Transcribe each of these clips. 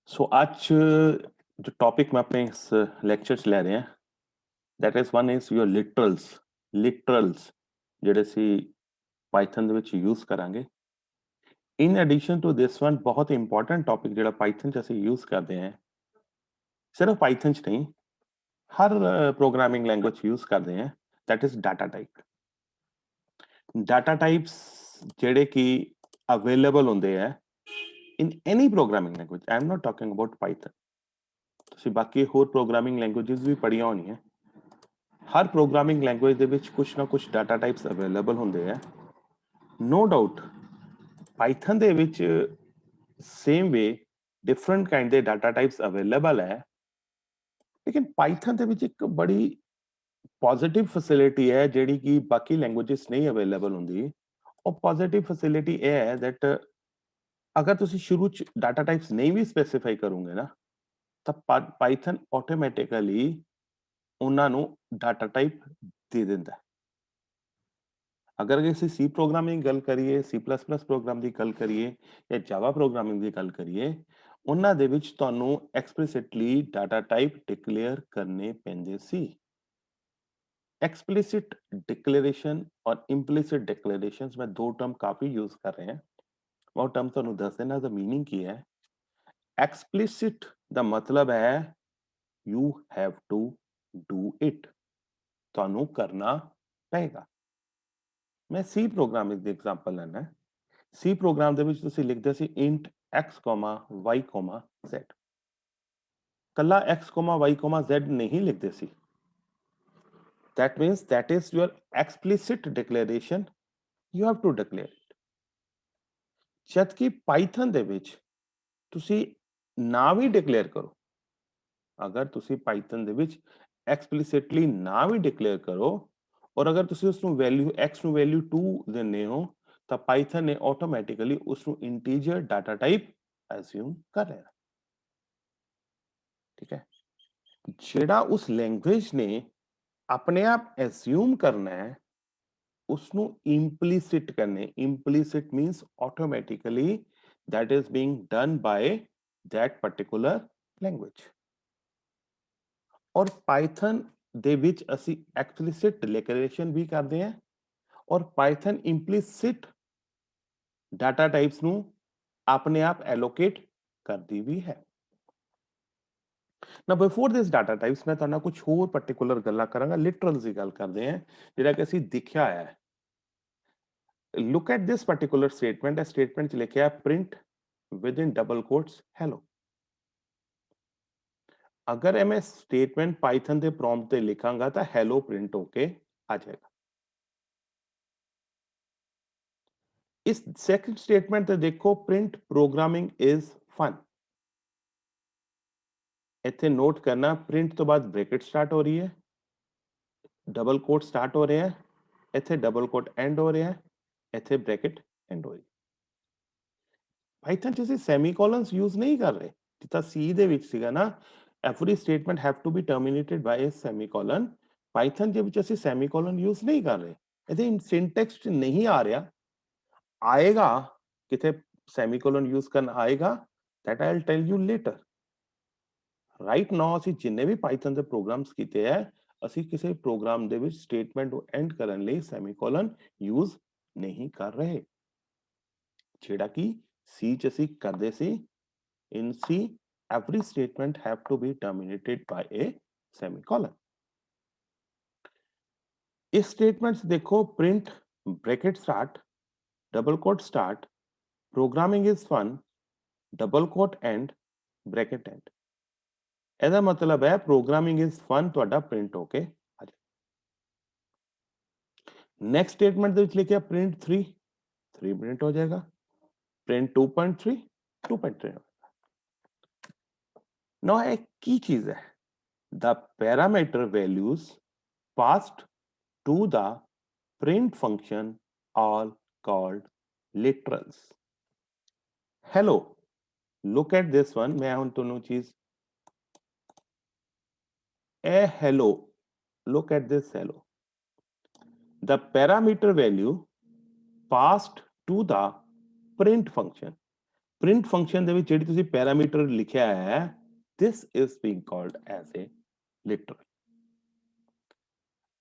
सो आज जो टॉपिक मैं अपने इस लेक्चर च ले रहे हैं that is one is your literals ਜਿਹੜੇ ਸੀ ਪਾਈਥਨ ਦੇ ਵਿੱਚ ਯੂਜ਼ ਕਰਾਂਗੇ in addition to this one ਬਹੁਤ ਇੰਪੋਰਟੈਂਟ ਟੌਪਿਕ ਜਿਹੜਾ ਪਾਈਥਨ ਚ ਅਸੀਂ ਯੂਜ਼ ਕਰਦੇ ਹਾਂ ਸਿਰਫ ਪਾਈਥਨ ਚ ਨਹੀਂ ਹਰ ਪ੍ਰੋਗਰਾਮਿੰਗ ਲੈਂਗੁਏਜ ਯੂਜ਼ ਕਰਦੇ ਹਾਂ दैट इज ਡਾਟਾ ਟਾਈਪਸ ਜਿਹੜੇ ਕਿ ਅਵੇਲੇਬਲ ਹੁੰਦੇ ਆ in any programming language I am not talking about python ਤੁਸੀਂ ਬਾਕੀ ਹੋਰ ਪ੍ਰੋਗਰਾਮਿੰਗ ਲੈਂਗੁਏजेस ਵੀ ਪੜ੍ਹੀਆਂ ਹੋਣੀਆਂ ਹਰ ਪ੍ਰੋਗਰਾਮਿੰਗ ਲੈਂਗੁਏਜ ਦੇ ਵਿੱਚ ਕੁਝ ਨਾ ਕੁਝ ਡਾਟਾ ਟਾਈਪਸ ਅਵੇਲੇਬਲ ਹੁੰਦੇ ਆ ਨੋ ਡਾਊਟ ਪਾਈਥਨ ਦੇ ਵਿੱਚ ਸੇਮ ਵੇ ਡਿਫਰੈਂਟ ਕਾਈਂਡ ਦੇ ਡਾਟਾ ਟਾਈਪਸ ਅਵੇਲੇਬਲ ਹੈ ਲੇਕਿਨ ਪਾਈਥਨ ਦੇ ਵਿੱਚ ਇੱਕ ਬੜੀ ਪੋਜ਼ਿਟਿਵ ਫੈਸਿਲਿਟੀ ਹੈ ਜਿਹੜੀ ਕਿ ਬਾਕੀ ਲੈਂਗੁਏजेस ਨਹੀਂ ਅਵੇਲੇਬਲ ਹੁੰਦੀ ਉਹ ਪੋਜ਼ਿਟਿਵ ਫੈਸਿਲਿਟੀ ਇਹ ਹੈ ਦੈਟ ਅਗਰ ਤੁਸੀਂ ਸ਼ੁਰੂ ਚ ਡਾਟਾ ਟਾਈਪਸ ਨਹੀਂ ਵੀ ਸਪੈਸੀਫਾਈ ਕਰੋਗੇ ਨਾ ਤਾਂ ਪਾਈਥਨ ਆਟੋਮੈਟਿਕਲੀ ਉਹਨਾਂ ਨੂੰ ਡਾਟਾ ਟਾਈਪ ਦੇ ਦਿੰਦਾ ਹੈ ਅਗਰ ਅਸੀਂ ਸੀ ਪ੍ਰੋਗਰਾਮਿੰਗ ਗੱਲ ਕਰੀਏ ਸੀ ਪਲੱਸ ਪਲੱਸ ਪ੍ਰੋਗਰਾਮ ਦੀ ਗੱਲ ਕਰੀਏ ਜਾਂ ਜਾਵਾ ਪ੍ਰੋਗਰਾਮਿੰਗ ਦੀ ਗੱਲ ਕਰੀਏ ਉਹਨਾਂ ਦੇ ਵਿੱਚ ਤੁਹਾਨੂੰ ਐਕਸਪਲਿਸਿਟਲੀ ਡਾਟਾ ਟਾਈਪ ਡਿਕਲੇਅਰ ਕਰਨੇ ਪੈਂਦੇ ਸੀ एक्सप्लिसिट डिक्लेरेशन और इम्प्लिसिट डिक्लेरेशंस में दो टर्म काफी यूज कर रहे हैं वो टर्म ਤੁਹਾਨੂੰ ਦੱਸ ਦੇਣਾ ਦਾ मीनिंग ਕੀ ਹੈ एक्सप्लिसिट ਦਾ मतलब है you have to do it ਤੁਹਾਨੂੰ ਕਰਨਾ ਪਏਗਾ ਮੈਂ ਸੀ ਪ੍ਰੋਗਰਾਮਿੰਗ ਦੀ ਐਗਜ਼ਾਮਪਲ ਲੈਣਾ ਸੀ ਪ੍ਰੋਗਰਾਮ ਦੇ ਵਿੱਚ ਤੁਸੀਂ ਲਿਖਦੇ ਸੀ int x, y, z ਕੱਲਾ x, y, z ਨਹੀਂ ਲਿਖਦੇ ਸੀ that means that is your explicit declaration you have to declare it ਜਦ ਕਿ ਪਾਈਥਨ ਦੇ ਵਿੱਚ ਤੁਸੀਂ ਨਾ ਵੀ ਡਿਕਲੇਅਰ ਕਰੋ ਅਗਰ ਤੁਸੀਂ ਪਾਈਥਨ ਦੇ ਵਿੱਚ ਐਕਸਪਲਿਸਿਟਲੀ ਨਾ ਵੀ ਡਿਕਲੇਅਰ ਕਰੋ ਔਰ ਅਗਰ ਤੁਸੀਂ ਉਸ ਨੂੰ ਵੈਲਿਊ x ਨੂੰ ਵੈਲਿਊ 2 ਦਿੰਦੇ ਹੋ ਤਾਂ ਪਾਈਥਨ ਨੇ ਆਟੋਮੈਟਿਕਲੀ ਉਸ ਨੂੰ ਇੰਟੀਜਰ ਡਾਟਾ ਟਾਈਪ ਅਸਿਊਮ ਕਰ ਲੈਣਾ ਠੀਕ ਹੈ ਜਿਹੜਾ ਉਸ ਲੈਂਗੁਏਜ ਨੇ ਆਪਣੇ ਆਪ ਅਸਿਊਮ ਕਰਨਾ ਹੈ ਉਸ ਨੂੰ implicit ਕਰਨੇ implicit means automatically that is being done by that particular language ਔਰ ਪਾਈਥਨ ਦੇ ਵਿੱਚ ਅਸੀਂ explicit declaration ਵੀ ਕਰਦੇ ਹਾਂ ਔਰ ਪਾਈਥਨ implicit ਡਾਟਾ ਟਾਈਪਸ ਨੂੰ ਆਪਣੇ ਆਪ allocate ਕਰਦੀ ਵੀ ਹੈ ਨਾ ਬਿਫੋਰ ਦਿਸ ਡਾਟਾ ਟਾਈਪਸ ਮੈਂ ਤੁਹਾਨੂੰ ਕੁਝ ਹੋਰ ਪਾਰਟਿਕੂਲਰ ਗੱਲਾਂ ਕਰਾਂਗਾ ਲਿਟਰਲਸ ਦੀ ਗੱਲ ਕਰਦੇ ਹਾਂ ਜਿਹੜਾ ਕਿ ਅਸੀਂ ਦੇਖਿਆ ਹੈ look at this particular statement a statement च लिखा है print within double quotes hello अगर मैं स्टेटमेंट पाइथन के प्रॉम्प्ट पे लिखांगा तो hello प्रिंट होके आ जाएगा इस सेकंड स्टेटमेंट ते देखो प्रिंट प्रोग्रामिंग इज फन इथे नोट करना प्रिंट तो बाद ब्रैकेट स्टार्ट हो रही है डबल कोट स्टार्ट हो रहे हैं इथे डबल कोट एंड हो रहे हैं इथे ब्रैकेट एंड हो रही है ਪਾਈਥਨ ਚ ਅਸੀਂ ਸੈਮੀਕੋਲਨਸ ਯੂਜ਼ ਨਹੀਂ ਕਰ ਰਹੇ ਜਿੱਦਾਂ ਸੀ ਦੇ ਵਿੱਚ ਸੀਗਾ ਨਾ every statement have to be terminated by a semicolon Python ਦੇ ਵਿੱਚ ਅਸੀਂ ਸੈਮੀਕੋਲਨ ਯੂਜ਼ ਨਹੀਂ ਕਰ ਰਹੇ ਇਹਦੇ ਸਿੰਟੈਕਸ ਚ ਨਹੀਂ ਆ ਰਿਹਾ ਆਏਗਾ ਕਿਥੇ ਸੈਮੀਕੋਲਨ ਯੂਜ਼ ਕਰਨ ਆਏਗਾ that I'll tell you later right now ਅਸੀਂ ਜਿੰਨੇ ਵੀ ਪਾਈਥਨ ਦੇ ਪ੍ਰੋਗਰਾਮਸ ਕੀਤੇ ਹੈ ਅਸੀਂ ਕਿਸੇ ਪ੍ਰੋਗਰਾਮ ਦੇ ਵਿੱਚ ਸਟੇਟਮੈਂਟ ਨੂੰ ਐਂਡ ਕਰਨ ਲਈ ਸੈਮੀਕੋਲਨ ਯੂਜ਼ ਨਹੀਂ ਕਰ ਰਹੇ ਜਿਹੜਾ ਕਿ C ਚ ਅਸੀਂ ਕਰਦੇ ਸੀ in C every statement have to be terminated by a semicolon इस स्टेटमेंट्स देखो print bracket start double quote start programming is fun double quote end bracket end ਇਹਦਾ ਮਤਲਬ ਹੈ programming is fun ਤੁਹਾਡਾ print ਹੋ ਕੇ ਆ ਜਾਏ नेक्स्ट स्टेटमेंट ਦੇ ਵਿੱਚ ਲਿਖਿਆ print 3 3 print ਹੋ ਜਾਏਗਾ print 2.3 2.3 now एक की चीज है the parameter values passed to the print function are called literals hello look at this one मैं ਹੁਣ ਤੁਹਾਨੂੰ ਚੀਜ਼ ਇਹ hello look at this hello the parameter value passed to the print function print function ਦੇ ਵਿੱਚ ਜਿਹੜੀ ਤੁਸੀਂ parameter ਲਿਖਿਆ ਹੈ this is being called as a literal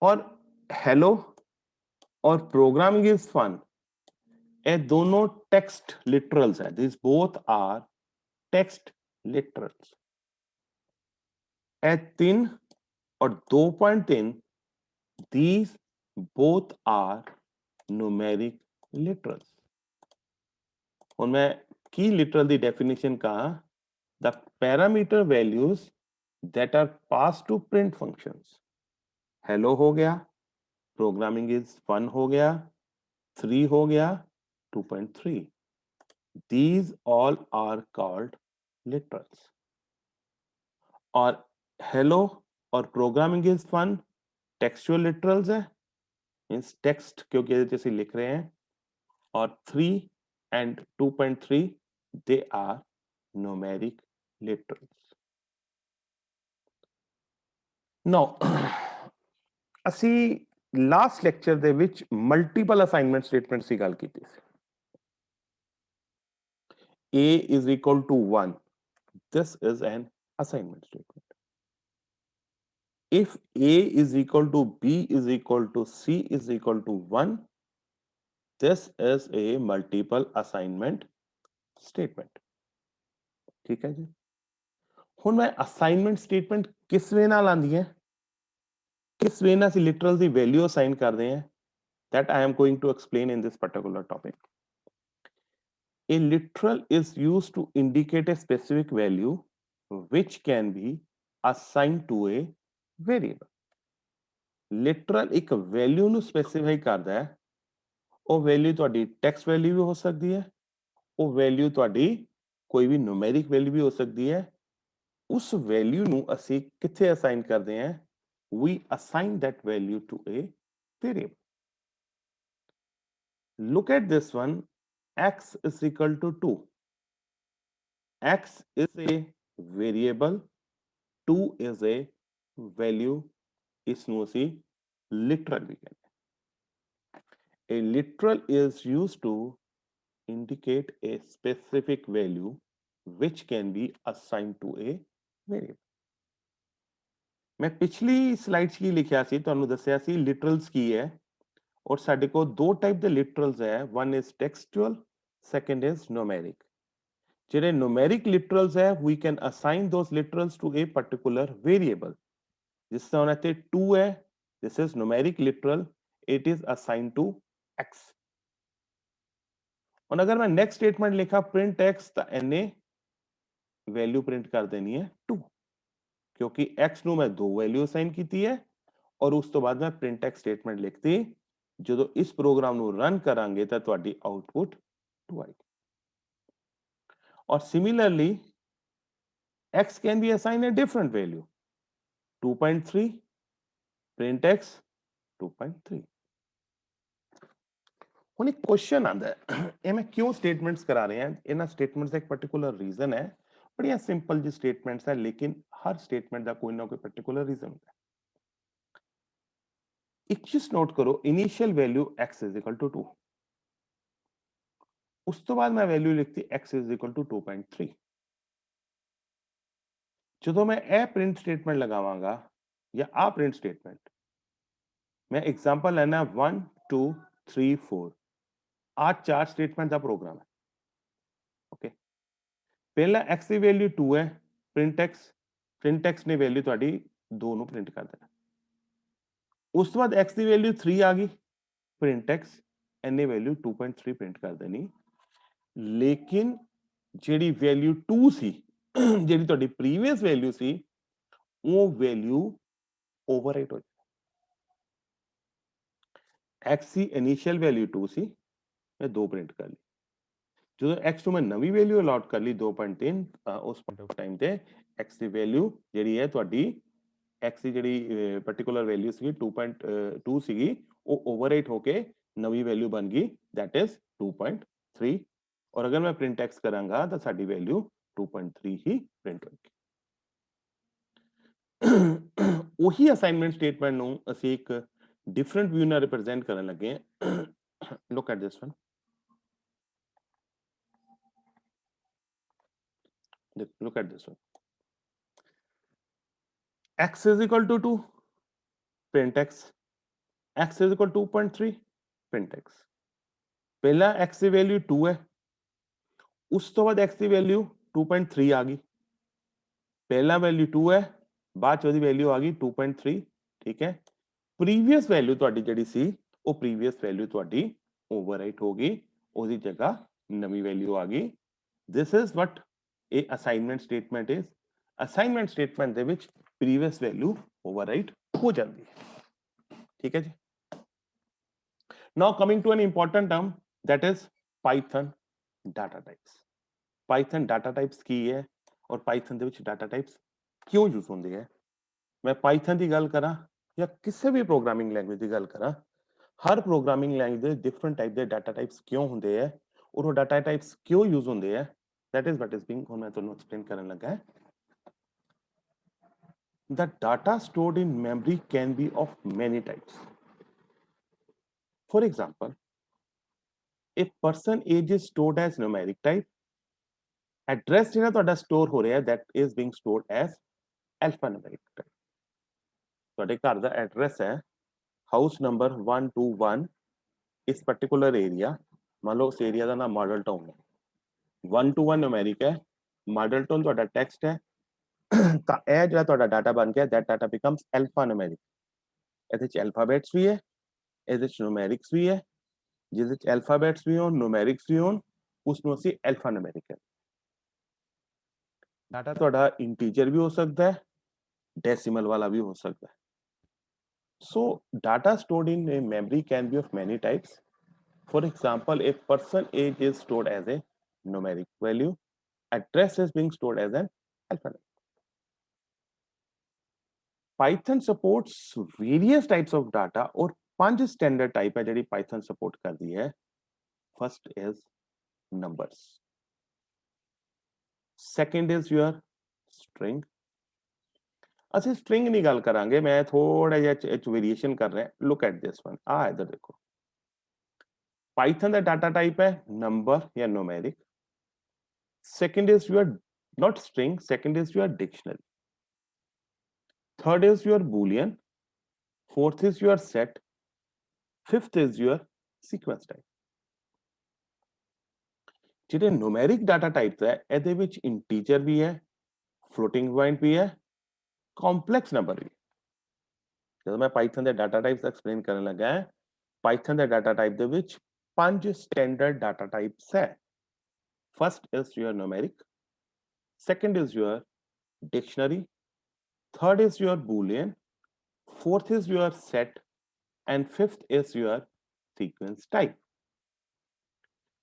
और hello और programming is fun ये दोनों टेक्स्ट लिटरल्स है this both are text literals a 3 और 2.3 these both are numeric literals और मैं की literal दी definition कहा the parameter values that are passed to print functions hello हो गया programming is fun हो गया 3 हो गया 2.3 these all are called literals और hello और programming is fun textual literals है मीन्स टेक्स्ट क्योंकि ਇਹਦੇ ਚ ਅਸੀਂ ਲਿਖ ਰਹੇ हैं और 3 and 2.3 they are numeric literals now ਅਸੀਂ ਲਾਸਟ ਲੈਕਚਰ ਦੇ ਵਿੱਚ ਮਲਟੀਪਲ ਅਸਾਈਨਮੈਂਟ ਸਟੇਟਮੈਂਟਸ ਦੀ ਗੱਲ ਕੀਤੀ ਸੀ a is equal to 1 this is an assignment statement if a is equal to b is equal to c is equal to 1 this is a multiple assignment statement ठीक है जी ਹੁਣ ਮੈਂ assignment statement ਕਿਸ ਵੇ ਨਾਲ ਆਂਦੀ ਹੈ किस वे ना लिटरल दी वैल्यू असाइन कर दे हैं that I am going to explain in this particular topic. A literal is used to indicate a specific value which can be assigned to a variable. Literal एक value ਨੂੰ specify करता है ਉਹ value ਤੁਹਾਡੀ text value ਵੀ ਹੋ ਸਕਦੀ ਹੈ ਉਹ ਵੈਲਿਊ ਤੁਹਾਡੀ ਕੋਈ ਵੀ ਨੂਮੈਰਿਕ ਵੈਲਿਊ ਵੀ ਹੋ ਸਕਦੀ ਹੈ ਉਸ ਵੈਲਿਊ ਨੂੰ ਅਸੀਂ ਕਿੱਥੇ ਅਸਾਈਨ ਕਰਦੇ ਹਾਂ we assign that value to a variable. Look at this one, x is equal to 2. X is a variable, 2 is a value, इसमें ਅਸੀਂ literal भी कहते हैं. A literal is used to indicate a specific value which can be assigned to a variable. मैं पिछली slides की लिखिया सी ਤੁਹਾਨੂੰ ਦੱਸਿਆ ਸੀ ਲਿਟਰਲਸ ਕੀ ਹੈ और साडे को दो टाइप के लिटरल्स है one is textual second is numeric जेडे न्यूमेरिक लिटरल्स है we can assign those literals to a particular variable जिस तरह इथे 2 है this is numeric literal it is assign to x और अगर मैं नेक्स्ट स्टेटमेंट लिखा प्रिंट x तो इन्हें वैल्यू प्रिंट कर देनी है 2 क्योंकि x नु मैं दो वैल्यू असाइन की है और उस तो बाद मैं प्रिंट x स्टेटमेंट लिखती ਜਦੋਂ ਇਸ ਪ੍ਰੋਗਰਾਮ ਨੂੰ ਰਨ ਕਰਾਂਗੇ ਤਾਂ ਤੁਹਾਡੀ ਆਉਟਪੁੱਟ 2 ਆਏਗੀ और similarly x can be assigned a different value 2.3 print x 2.3 ਹੁਣ ਇੱਕ ਕੁਐਸਚਨ ਆਂਦਾ ਹੈ ਇਹ ਮੈਂ ਕਿਉਂ ਸਟੇਟਮੈਂਟਸ ਕਰਾ ਰਹੇ ਹਾਂ ਇਹਨਾਂ ਸਟੇਟਮੈਂਟਸ ਦਾ ਇੱਕ ਪਾਰਟਿਕੂਲਰ ਰੀਜ਼ਨ ਹੈ ਬੜੀਆਂ ਸਿੰਪਲ ਜੀ ਸਟੇਟਮੈਂਟਸ ਹੈ ਲੇਕਿਨ ਹਰ ਸਟੇਟਮੈਂਟ ਦਾ ਕੋਈ ਨਾ ਕੋਈ ਪਾਰਟਿਕੂਲਰ ਰੀਜ਼ਨ ਹੁੰਦਾ ਹੈ एक चीज नोट करो initial value x is equal to 2 उस तो बाद मैं वैल्यू लिखती x इज इक्वल टू 2.3 जो मैं ए प्रिंट स्टेटमेंट लगावांगा या आ प्रिंट स्टेटमेंट मैं एग्जांपल लेना 1 2 3 4 आ चार स्टेटमेंट का प्रोग्राम है ओके पहला x की वैल्यू 2 है प्रिंट x ने वैल्यू ਤੁਹਾਡੀ 2 ਨੂੰ प्रिंट कर देना उस तो बाद x की वैल्यू 3 आ गई प्रिंट x एने वैल्यू 2.3 प्रिंट कर देनी लेकिन जेडी वैल्यू 2 सी जेडी ਤੁਹਾਡੀ प्रीवियस वैल्यू सी वो वैल्यू ओवरराइट हो जाए x की इनिशियल वैल्यू 2 सी मैं 2 प्रिंट कर ली जो x ਨੂੰ ਮੈਂ ਨਵੀਂ ਵੈल्यू ਅਲਾਟ ਕਰ ਲਈ 2.3 ਉਸ ਪੁਆਇੰਟ ਆਫ ਟਾਈਮ ਤੇ x ਦੀ ਵੈल्यू ਜਿਹੜੀ ਹੈ ਤੁਹਾਡੀ x ਦੀ ਜਿਹੜੀ ਪਾਰਟਿਕੂਲਰ ਵੈल्यू ਸੀਗੀ 2.2 ਸੀਗੀ ਉਹ ਓਵਰਰਾਈਟ ਹੋ ਕੇ ਨਵੀਂ ਵੈल्यू ਬਣ ਗਈ दैट इज 2.3 और अगर मैं प्रिंट x करांगा तो साडी वैल्यू 2.3 ही प्रिंट होगी ਉਹੀ ਅਸਾਈਨਮੈਂਟ ਸਟੇਟਮੈਂਟ ਨੂੰ ਅਸੀਂ ਇੱਕ ਡਿਫਰੈਂਟ ਵਿਊ ਨਾਲ ਰਿਪਰੈਜ਼ੈਂਟ ਕਰਨ ਲੱਗੇ ਹਾਂ look at this one look at this one. X is equal to 2, print x. X is equal to 2.3, print x. पहला x की वैल्यू 2 है, उस तो बाद x की वैल्यू 2.3 आ गई। पहला वैल्यू 2 है, बाद च ਉਹਦੀ वैल्यू आ गई 2.3, ठीक है। प्रीवियस वैल्यू ਤੁਹਾਡੀ ਜਿਹੜੀ ਸੀ ਉਹ प्रीवियस वैल्यू ਤੁਹਾਡੀ ओवरराइट हो गई, ਉਹਦੀ जगह ਨਵੀਂ वैल्यू आ गई। This is what a assignment statement is. Assignment statement ਦੇ ਵਿੱਚ previous value overwrite ਹੋ ਜਾਂਦੀ ਹੈ, ਠੀਕ ਹੈ ਜੀ। Now coming to an important term, that is Python data types. Python data types ਕੀ ਹੈ ਔਰ Python ਦੇ ਵਿੱਚ data types ਕਿਉਂ ਯੂਜ਼ ਹੁੰਦੇ ਹੈ। ਮੈਂ Python ਦੀ ਗੱਲ ਕਰਾਂ ਜਾਂ ਕਿਸੇ ਵੀ ਪ੍ਰੋਗਰਾਮਿੰਗ ਲੈਂਗੁਏਜ ਦੀ ਗੱਲ ਕਰਾਂ, ਹਰ ਪ੍ਰੋਗਰਾਮਿੰਗ ਲੈਂਗੁਏਜ ਦੇ ਡਿਫਰੈਂਟ ਟਾਈਪ ਦੇ ਡਾਟਾ ਟਾਈਪਸ ਕਿਉਂ ਹੁੰਦੇ ਹੈ ਔਰ ਉਹ ਡਾਟਾ ਟਾਈਪਸ ਕਿਉਂ ਯੂਜ਼ ਹੁੰਦੇ ਹੈ, that is what is being ਹੁਣ ਮੈਂ ਤੁਹਾਨੂੰ ਐਕਸਪਲੇਨ ਕਰਨ ਲੱਗਾ ਹੈ। The data stored in memory can be of many types. For example, a person age is stored as numeric type. Address ਜਿਹੜਾ ਤੁਹਾਡਾ store ਹੋ ਰਿਹਾ that is being stored as alphanumeric type. ਤੁਹਾਡੇ ਘਰ ਦਾ ਐਡਰੈਸ ਹੈ ਹਾਊਸ ਨੰਬਰ 121 ਇਸ particular area, ਮੰਨ ਲਓ ਉਸ ਏਰੀਆ ਦਾ ਨਾਮ ਮਾਡਲ ਟਾਊਨ ਹੈ। 121 numeric ਹੈ, ਮਾਡਲ ਟਾਊਨ ਤੁਹਾਡਾ ਟੈਕਸਟ ਹੈ, ਤਾਂ ਇਹ ਜਿਹੜਾ ਤੁਹਾਡਾ ਡਾਟਾ ਬਣ ਗਿਆ that data becomes alphanumeric. ਇਹਦੇ ਚ alphabets ਵੀ ਹੈ, ਇਹਦੇ ਚ numerics ਵੀ ਹੈ, ਜਿਹਦੇ ਚ alphabets ਵੀ ਹੋਣ numerics ਵੀ ਹੋਣ ਉਸ ਨੂੰ ਅਸੀਂ alphanumeric ਕਹਿੰਦੇ। ਡਾਟਾ ਤੁਹਾਡਾ ਇੰਟੀਜਰ ਵੀ ਹੋ ਸਕਦਾ ਹੈ, ਡੈਸੀਮਲ ਵਾਲਾ ਵੀ ਹੋ ਸਕਦਾ ਹੈ। So data stored in a memory can be of many types. For example, a person age is stored as a numeric value. Address is being stored as an alphanumeric. Python supports various types of data और 5 standard type है ਜਿਹੜੀ Python support करती है। First is numbers. Second is your string. ਅਸੀਂ string नहीं ਗੱਲ करांगे, मैं थोड़ा ਜਿਹਾ वेरिएशन कर रहे हैं। Look at this one, इधर देखो। Python ਦਾ डाटा टाइप है number या numeric. Second is your not string, second is your dictionary. Third is your boolean. Fourth is your set. Fifth is your sequence type. ਜਿਹੜੇ numeric data types ਹੈ ਇਹਦੇ ਵਿੱਚ integer ਵੀ ਹੈ, floating point ਵੀ ਹੈ, complex number ਵੀ। ਜਦੋਂ ਮੈਂ Python ਦੇ data types explain ਕਰਨ ਲੱਗਾ ਹੈ, Python ਦੇ data type ਦੇ ਵਿੱਚ 5 standard data types ਹੈ। First is your numeric, second is your dictionary, third is your boolean, fourth is your set, and fifth is your sequence type.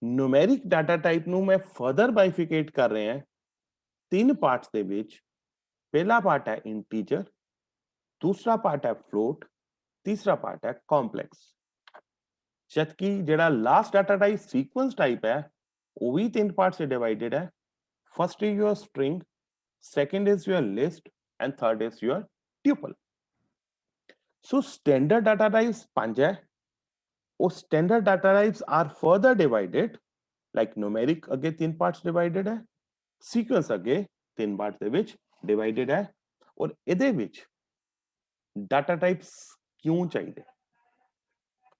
Numeric data type ਨੂੰ ਮੈਂ further bifurcate ਕਰ ਰਹੇ ਹਾਂ 3 parts ਦੇ ਵਿੱਚ। ਪਹਿਲਾ part ਹੈ integer, दूसरा part है float, तीसरा part है complex। जबकि ਜਿਹੜਾ last data type sequence type है वो भी 3 parts से divided है। First is your string, second is your list, and third is your tuple. So standard data types 5 है, और standard data types are further divided, like numeric अगे 3 parts divided है, sequence अगे 3 parts ਦੇ ਵਿੱਚ divided है, और ਇਹਦੇ ਵਿੱਚ data types क्यों चाहिए?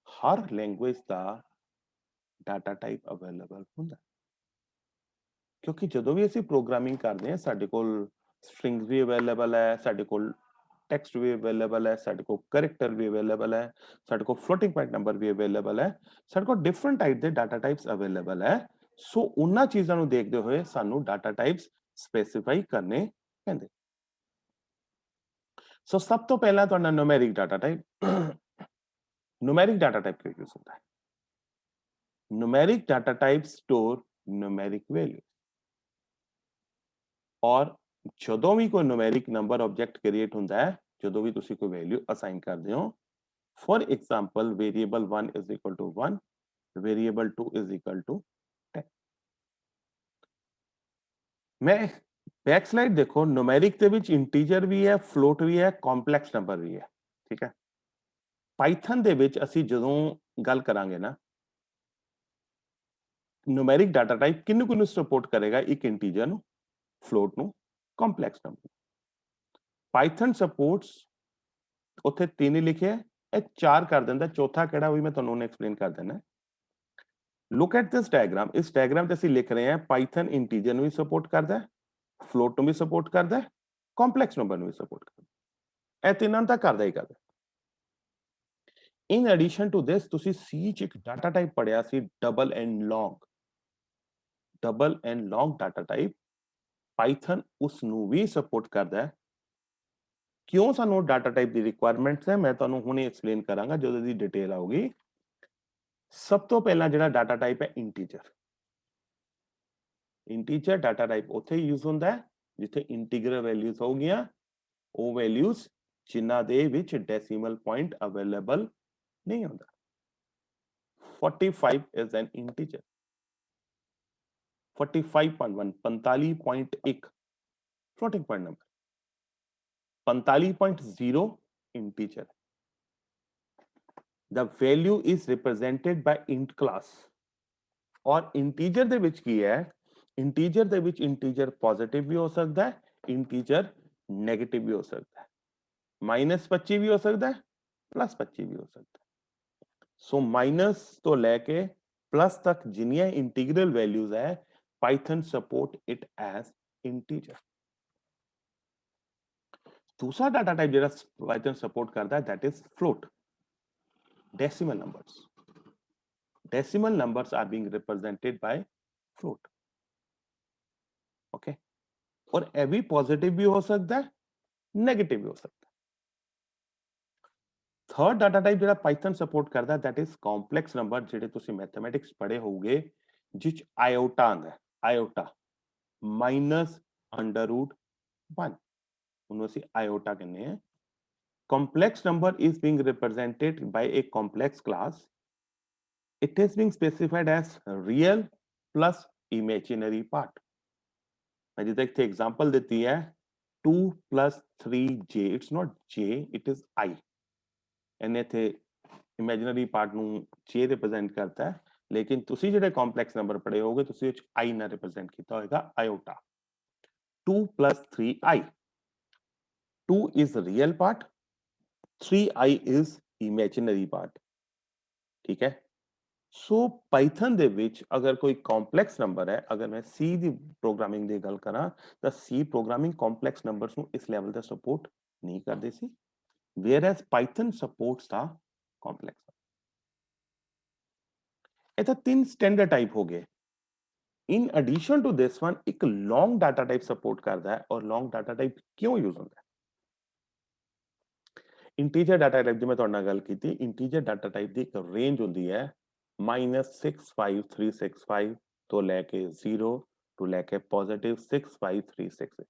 हर लैंग्वेज का डाटा टाइप अवेलेबल ਹੁੰਦਾ, क्योंकि ਜਦੋਂ ਵੀ ਅਸੀਂ ਪ੍ਰੋਗਰਾਮਿੰਗ ਕਰਦੇ ਹਾਂ ਸਾਡੇ ਕੋਲ ਸਟ੍ਰਿੰਗਸ ਵੀ ਅਵੇਲੇਬਲ ਹੈ, ਸਾਡੇ ਕੋਲ ਟੈਕਸਟ ਵੀ ਅਵੇਲੇਬਲ ਹੈ, ਸਾਡੇ ਕੋਲ ਕੈਰੈਕਟਰ ਵੀ ਅਵੇਲੇਬਲ ਹੈ, ਸਾਡੇ ਕੋਲ ਫਲੋਟਿੰਗ ਪੁਆਇੰਟ ਨੰਬਰ ਵੀ ਅਵੇਲੇਬਲ ਹੈ, ਸਾਡੇ ਕੋਲ ਡਿਫਰੈਂਟ ਟਾਈਪ ਦੇ ਡਾਟਾ ਟਾਈਪਸ ਅਵੇਲੇਬਲ ਹੈ। ਸੋ ਉਹਨਾਂ ਚੀਜ਼ਾਂ ਨੂੰ ਦੇਖਦੇ ਹੋਏ ਸਾਨੂੰ ਡਾਟਾ ਟਾਈਪਸ ਸਪੈਸੀਫਾਈ ਕਰਨੇ ਪੈਂਦੇ। ਸੋ ਸਭ ਤੋਂ ਪਹਿਲਾਂ ਤੁਹਾਡਾ numeric data type. Numeric data type ਕਿਉਂ ਯੂਜ਼ ਹੁੰਦਾ ਹੈ? numeric data types store numeric values, और ਜਦੋਂ ਵੀ ਕੋਈ numeric number object create ਹੁੰਦਾ ਹੈ, ਜਦੋਂ ਵੀ ਤੁਸੀਂ ਕੋਈ value assign ਕਰਦੇ ਹੋ, for example variable 1 is equal to 1, variable 2 is equal to 10। मैं बैक स्लाइड देखो, numeric ਦੇ ਵਿੱਚ integer ਵੀ ਹੈ, float ਵੀ ਹੈ, complex number ਵੀ ਹੈ, ਠੀਕ ਹੈ। Python ਦੇ ਵਿੱਚ ਅਸੀਂ ਜਦੋਂ ਗੱਲ ਕਰਾਂਗੇ ਨਾ, numeric data type किन्नू किन्नू सपोर्ट करेगा? एक इंटीजर नु, float ਨੂੰ complex number। Python supports ਉੱਥੇ 3 ਹੀ ਲਿਖਿਆ, ਇਹ 4 ਕਰ ਦਿੰਦਾ, ਚੌਥਾ ਕਿਹੜਾ ਉਹ ਵੀ ਮੈਂ ਤੁਹਾਨੂੰ ਹੁਣ ਐਕਸਪਲੇਨ ਕਰ ਦਿੰਦਾ। Look at this diagram, ਇਸ diagram ਤੇ ਅਸੀਂ ਲਿਖ ਰਹੇ ਹਾਂ Python integer ਨੂੰ ਵੀ ਸਪੋਰਟ ਕਰਦਾ ਹੈ, float ਨੂੰ ਵੀ ਸਪੋਰਟ ਕਰਦਾ ਹੈ, complex number ਨੂੰ ਵੀ ਸਪੋਰਟ ਕਰਦਾ ਹੈ, ਇਹ ਤਿੰਨਾਂ ਨੂੰ ਤਾਂ ਕਰਦਾ ਹੀ ਕਰਦਾ। In addition to this, ਤੁਸੀਂ C ਚ ਇੱਕ ਡਾਟਾ ਟਾਈਪ ਪੜਿਆ ਸੀ double and long. Double and long data type Python ਉਸ ਨੂੰ ਵੀ ਸਪੋਰਟ ਕਰਦਾ ਹੈ। ਕਿਉਂ ਸਾਨੂੰ ਡਾਟਾ ਟਾਈਪ ਦੀ ਰਿਕੁਆਇਰਮੈਂਟਸ ਹੈ, ਮੈਂ ਤੁਹਾਨੂੰ ਹੁਣੇ ਐਕਸਪਲੇਨ ਕਰਾਂਗਾ ਜਦੋਂ ਦੀ ਡਿਟੇਲ ਆਊਗੀ। ਸਭ ਤੋਂ ਪਹਿਲਾਂ ਜਿਹੜਾ ਡਾਟਾ ਟਾਈਪ ਹੈ ਇੰਟੀਜਰ। ਇੰਟੀਜਰ ਡਾਟਾ ਟਾਈਪ ਉੱਥੇ ਯੂਜ਼ ਹੁੰਦਾ ਹੈ ਜਿੱਥੇ ਇੰਟੀਗਰਲ ਵੈਲਿਊਜ਼ ਹੋਗੀਆਂ, ਉਹ ਵੈਲਿਊਜ਼ ਜਿਨ੍ਹਾਂ ਦੇ ਵਿੱਚ ਡੈਸੀਮਲ ਪੁਆਇੰਟ ਅਵੇਲੇਬਲ नहीं होता। 45 is an integer। 45.1 45.1 floating point number। 45.0 integer। The value is represented by int class। और integer ਦੇ ਵਿੱਚ ਕੀ ਹੈ, integer ਦੇ ਵਿੱਚ integer positive ਵੀ ਹੋ ਸਕਦਾ ਹੈ, integer negative ਵੀ ਹੋ ਸਕਦਾ ਹੈ, -25 ਵੀ ਹੋ ਸਕਦਾ ਹੈ, +25 ਵੀ ਹੋ ਸਕਦਾ ਹੈ। सो माइनस तो लेके प्लस तक जिन्नियां इंटीग्रल वैल्यूज है Python support it as integer. दूसरा डाटा टाइप जो पाइथन सपोर्ट करता है that is float. Decimal numbers. Decimal numbers are being represented by float. Okay, और ये भी पॉजिटिव भी हो सकता है, नेगेटिव भी हो सकता है। थर्ड डाटा टाइप ਜਿਹੜਾ ਪਾਈਥਨ ਸਪੋਰਟ ਕਰਦਾ that is complex number। ਜਿਹੜੇ ਤੁਸੀਂ ਮੈਥਮੈਟਿਕਸ ਪੜ੍ਹੇ ਹੋਵੋਗੇ ਜਿਹ ਆਇਓਟਾ ਆਂਦਾ ਹੈ, ਆਇਓਟਾ -√1 ਉਹਨੂੰ ਅਸੀਂ ਆਇਓਟਾ ਕਹਿੰਦੇ ਆ। complex number is being represented by a complex class। it is being specified as real plus imaginary part। ਮੈਂ ਜਿੱਦਾਂ ਇੱਥੇ ਐਗਜ਼ਾਮਪਲ ਦਿੱਤੀ ਹੈ 2 + 3j, it's not j, it is I। ਇਹਨੇ ਇੱਥੇ ਇਮੇਜਿਨਰੀ ਪਾਰਟ ਨੂੰ j ਰਿਪਰੈਜ਼ੈਂਟ ਕਰਤਾ ਹੈ, ਲੇਕਿਨ ਤੁਸੀਂ ਜਿਹੜੇ ਕੰਪਲੈਕਸ ਨੰਬਰ ਪੜ੍ਹੇ ਹੋਗੇ ਤੁਸੀਂ ਉਹ i ਨਾਲ ਰਿਪਰੈਜ਼ੈਂਟ ਕੀਤਾ ਹੋਏਗਾ, ਆਇਓਟਾ। 2 + 3i। 2 is real part, 3i is imaginary part। ਠੀਕ ਹੈ, ਸੋ ਪਾਈਥਨ ਦੇ ਵਿੱਚ ਅਗਰ ਕੋਈ ਕੰਪਲੈਕਸ ਨੰਬਰ ਹੈ, ਅਗਰ ਮੈਂ C ਦੀ ਪ੍ਰੋਗਰਾਮਿੰਗ ਦੀ ਗੱਲ ਕਰਾਂ ਤਾਂ C ਪ੍ਰੋਗਰਾਮਿੰਗ ਕੰਪਲੈਕਸ ਨੰਬਰਸ ਨੂੰ ਇਸ ਲੈਵਲ ਤੇ ਸਪੋਰਟ ਨਹੀਂ ਕਰਦੇ ਸੀ, whereas Python supports the complex। ਇਹ ਤਾਂ 3 स्टैंडर्ड टाइप हो गए। In addition to this one, एक long data type support करता है, और long data type क्यों यूज होता है? इंटीजर डाटा टाइप जो मैं ਤੁਹਾਡੇ ਨਾਲ ਗੱਲ ਕੀਤੀ, इंटीजर डाटा टाइप ਦੀ ਇੱਕ ਰੇਂਜ ਹੁੰਦੀ ਹੈ -65365 ਤੋਂ ਲੈ ਕੇ 0 ਤੋਂ ਲੈ ਕੇ +65366।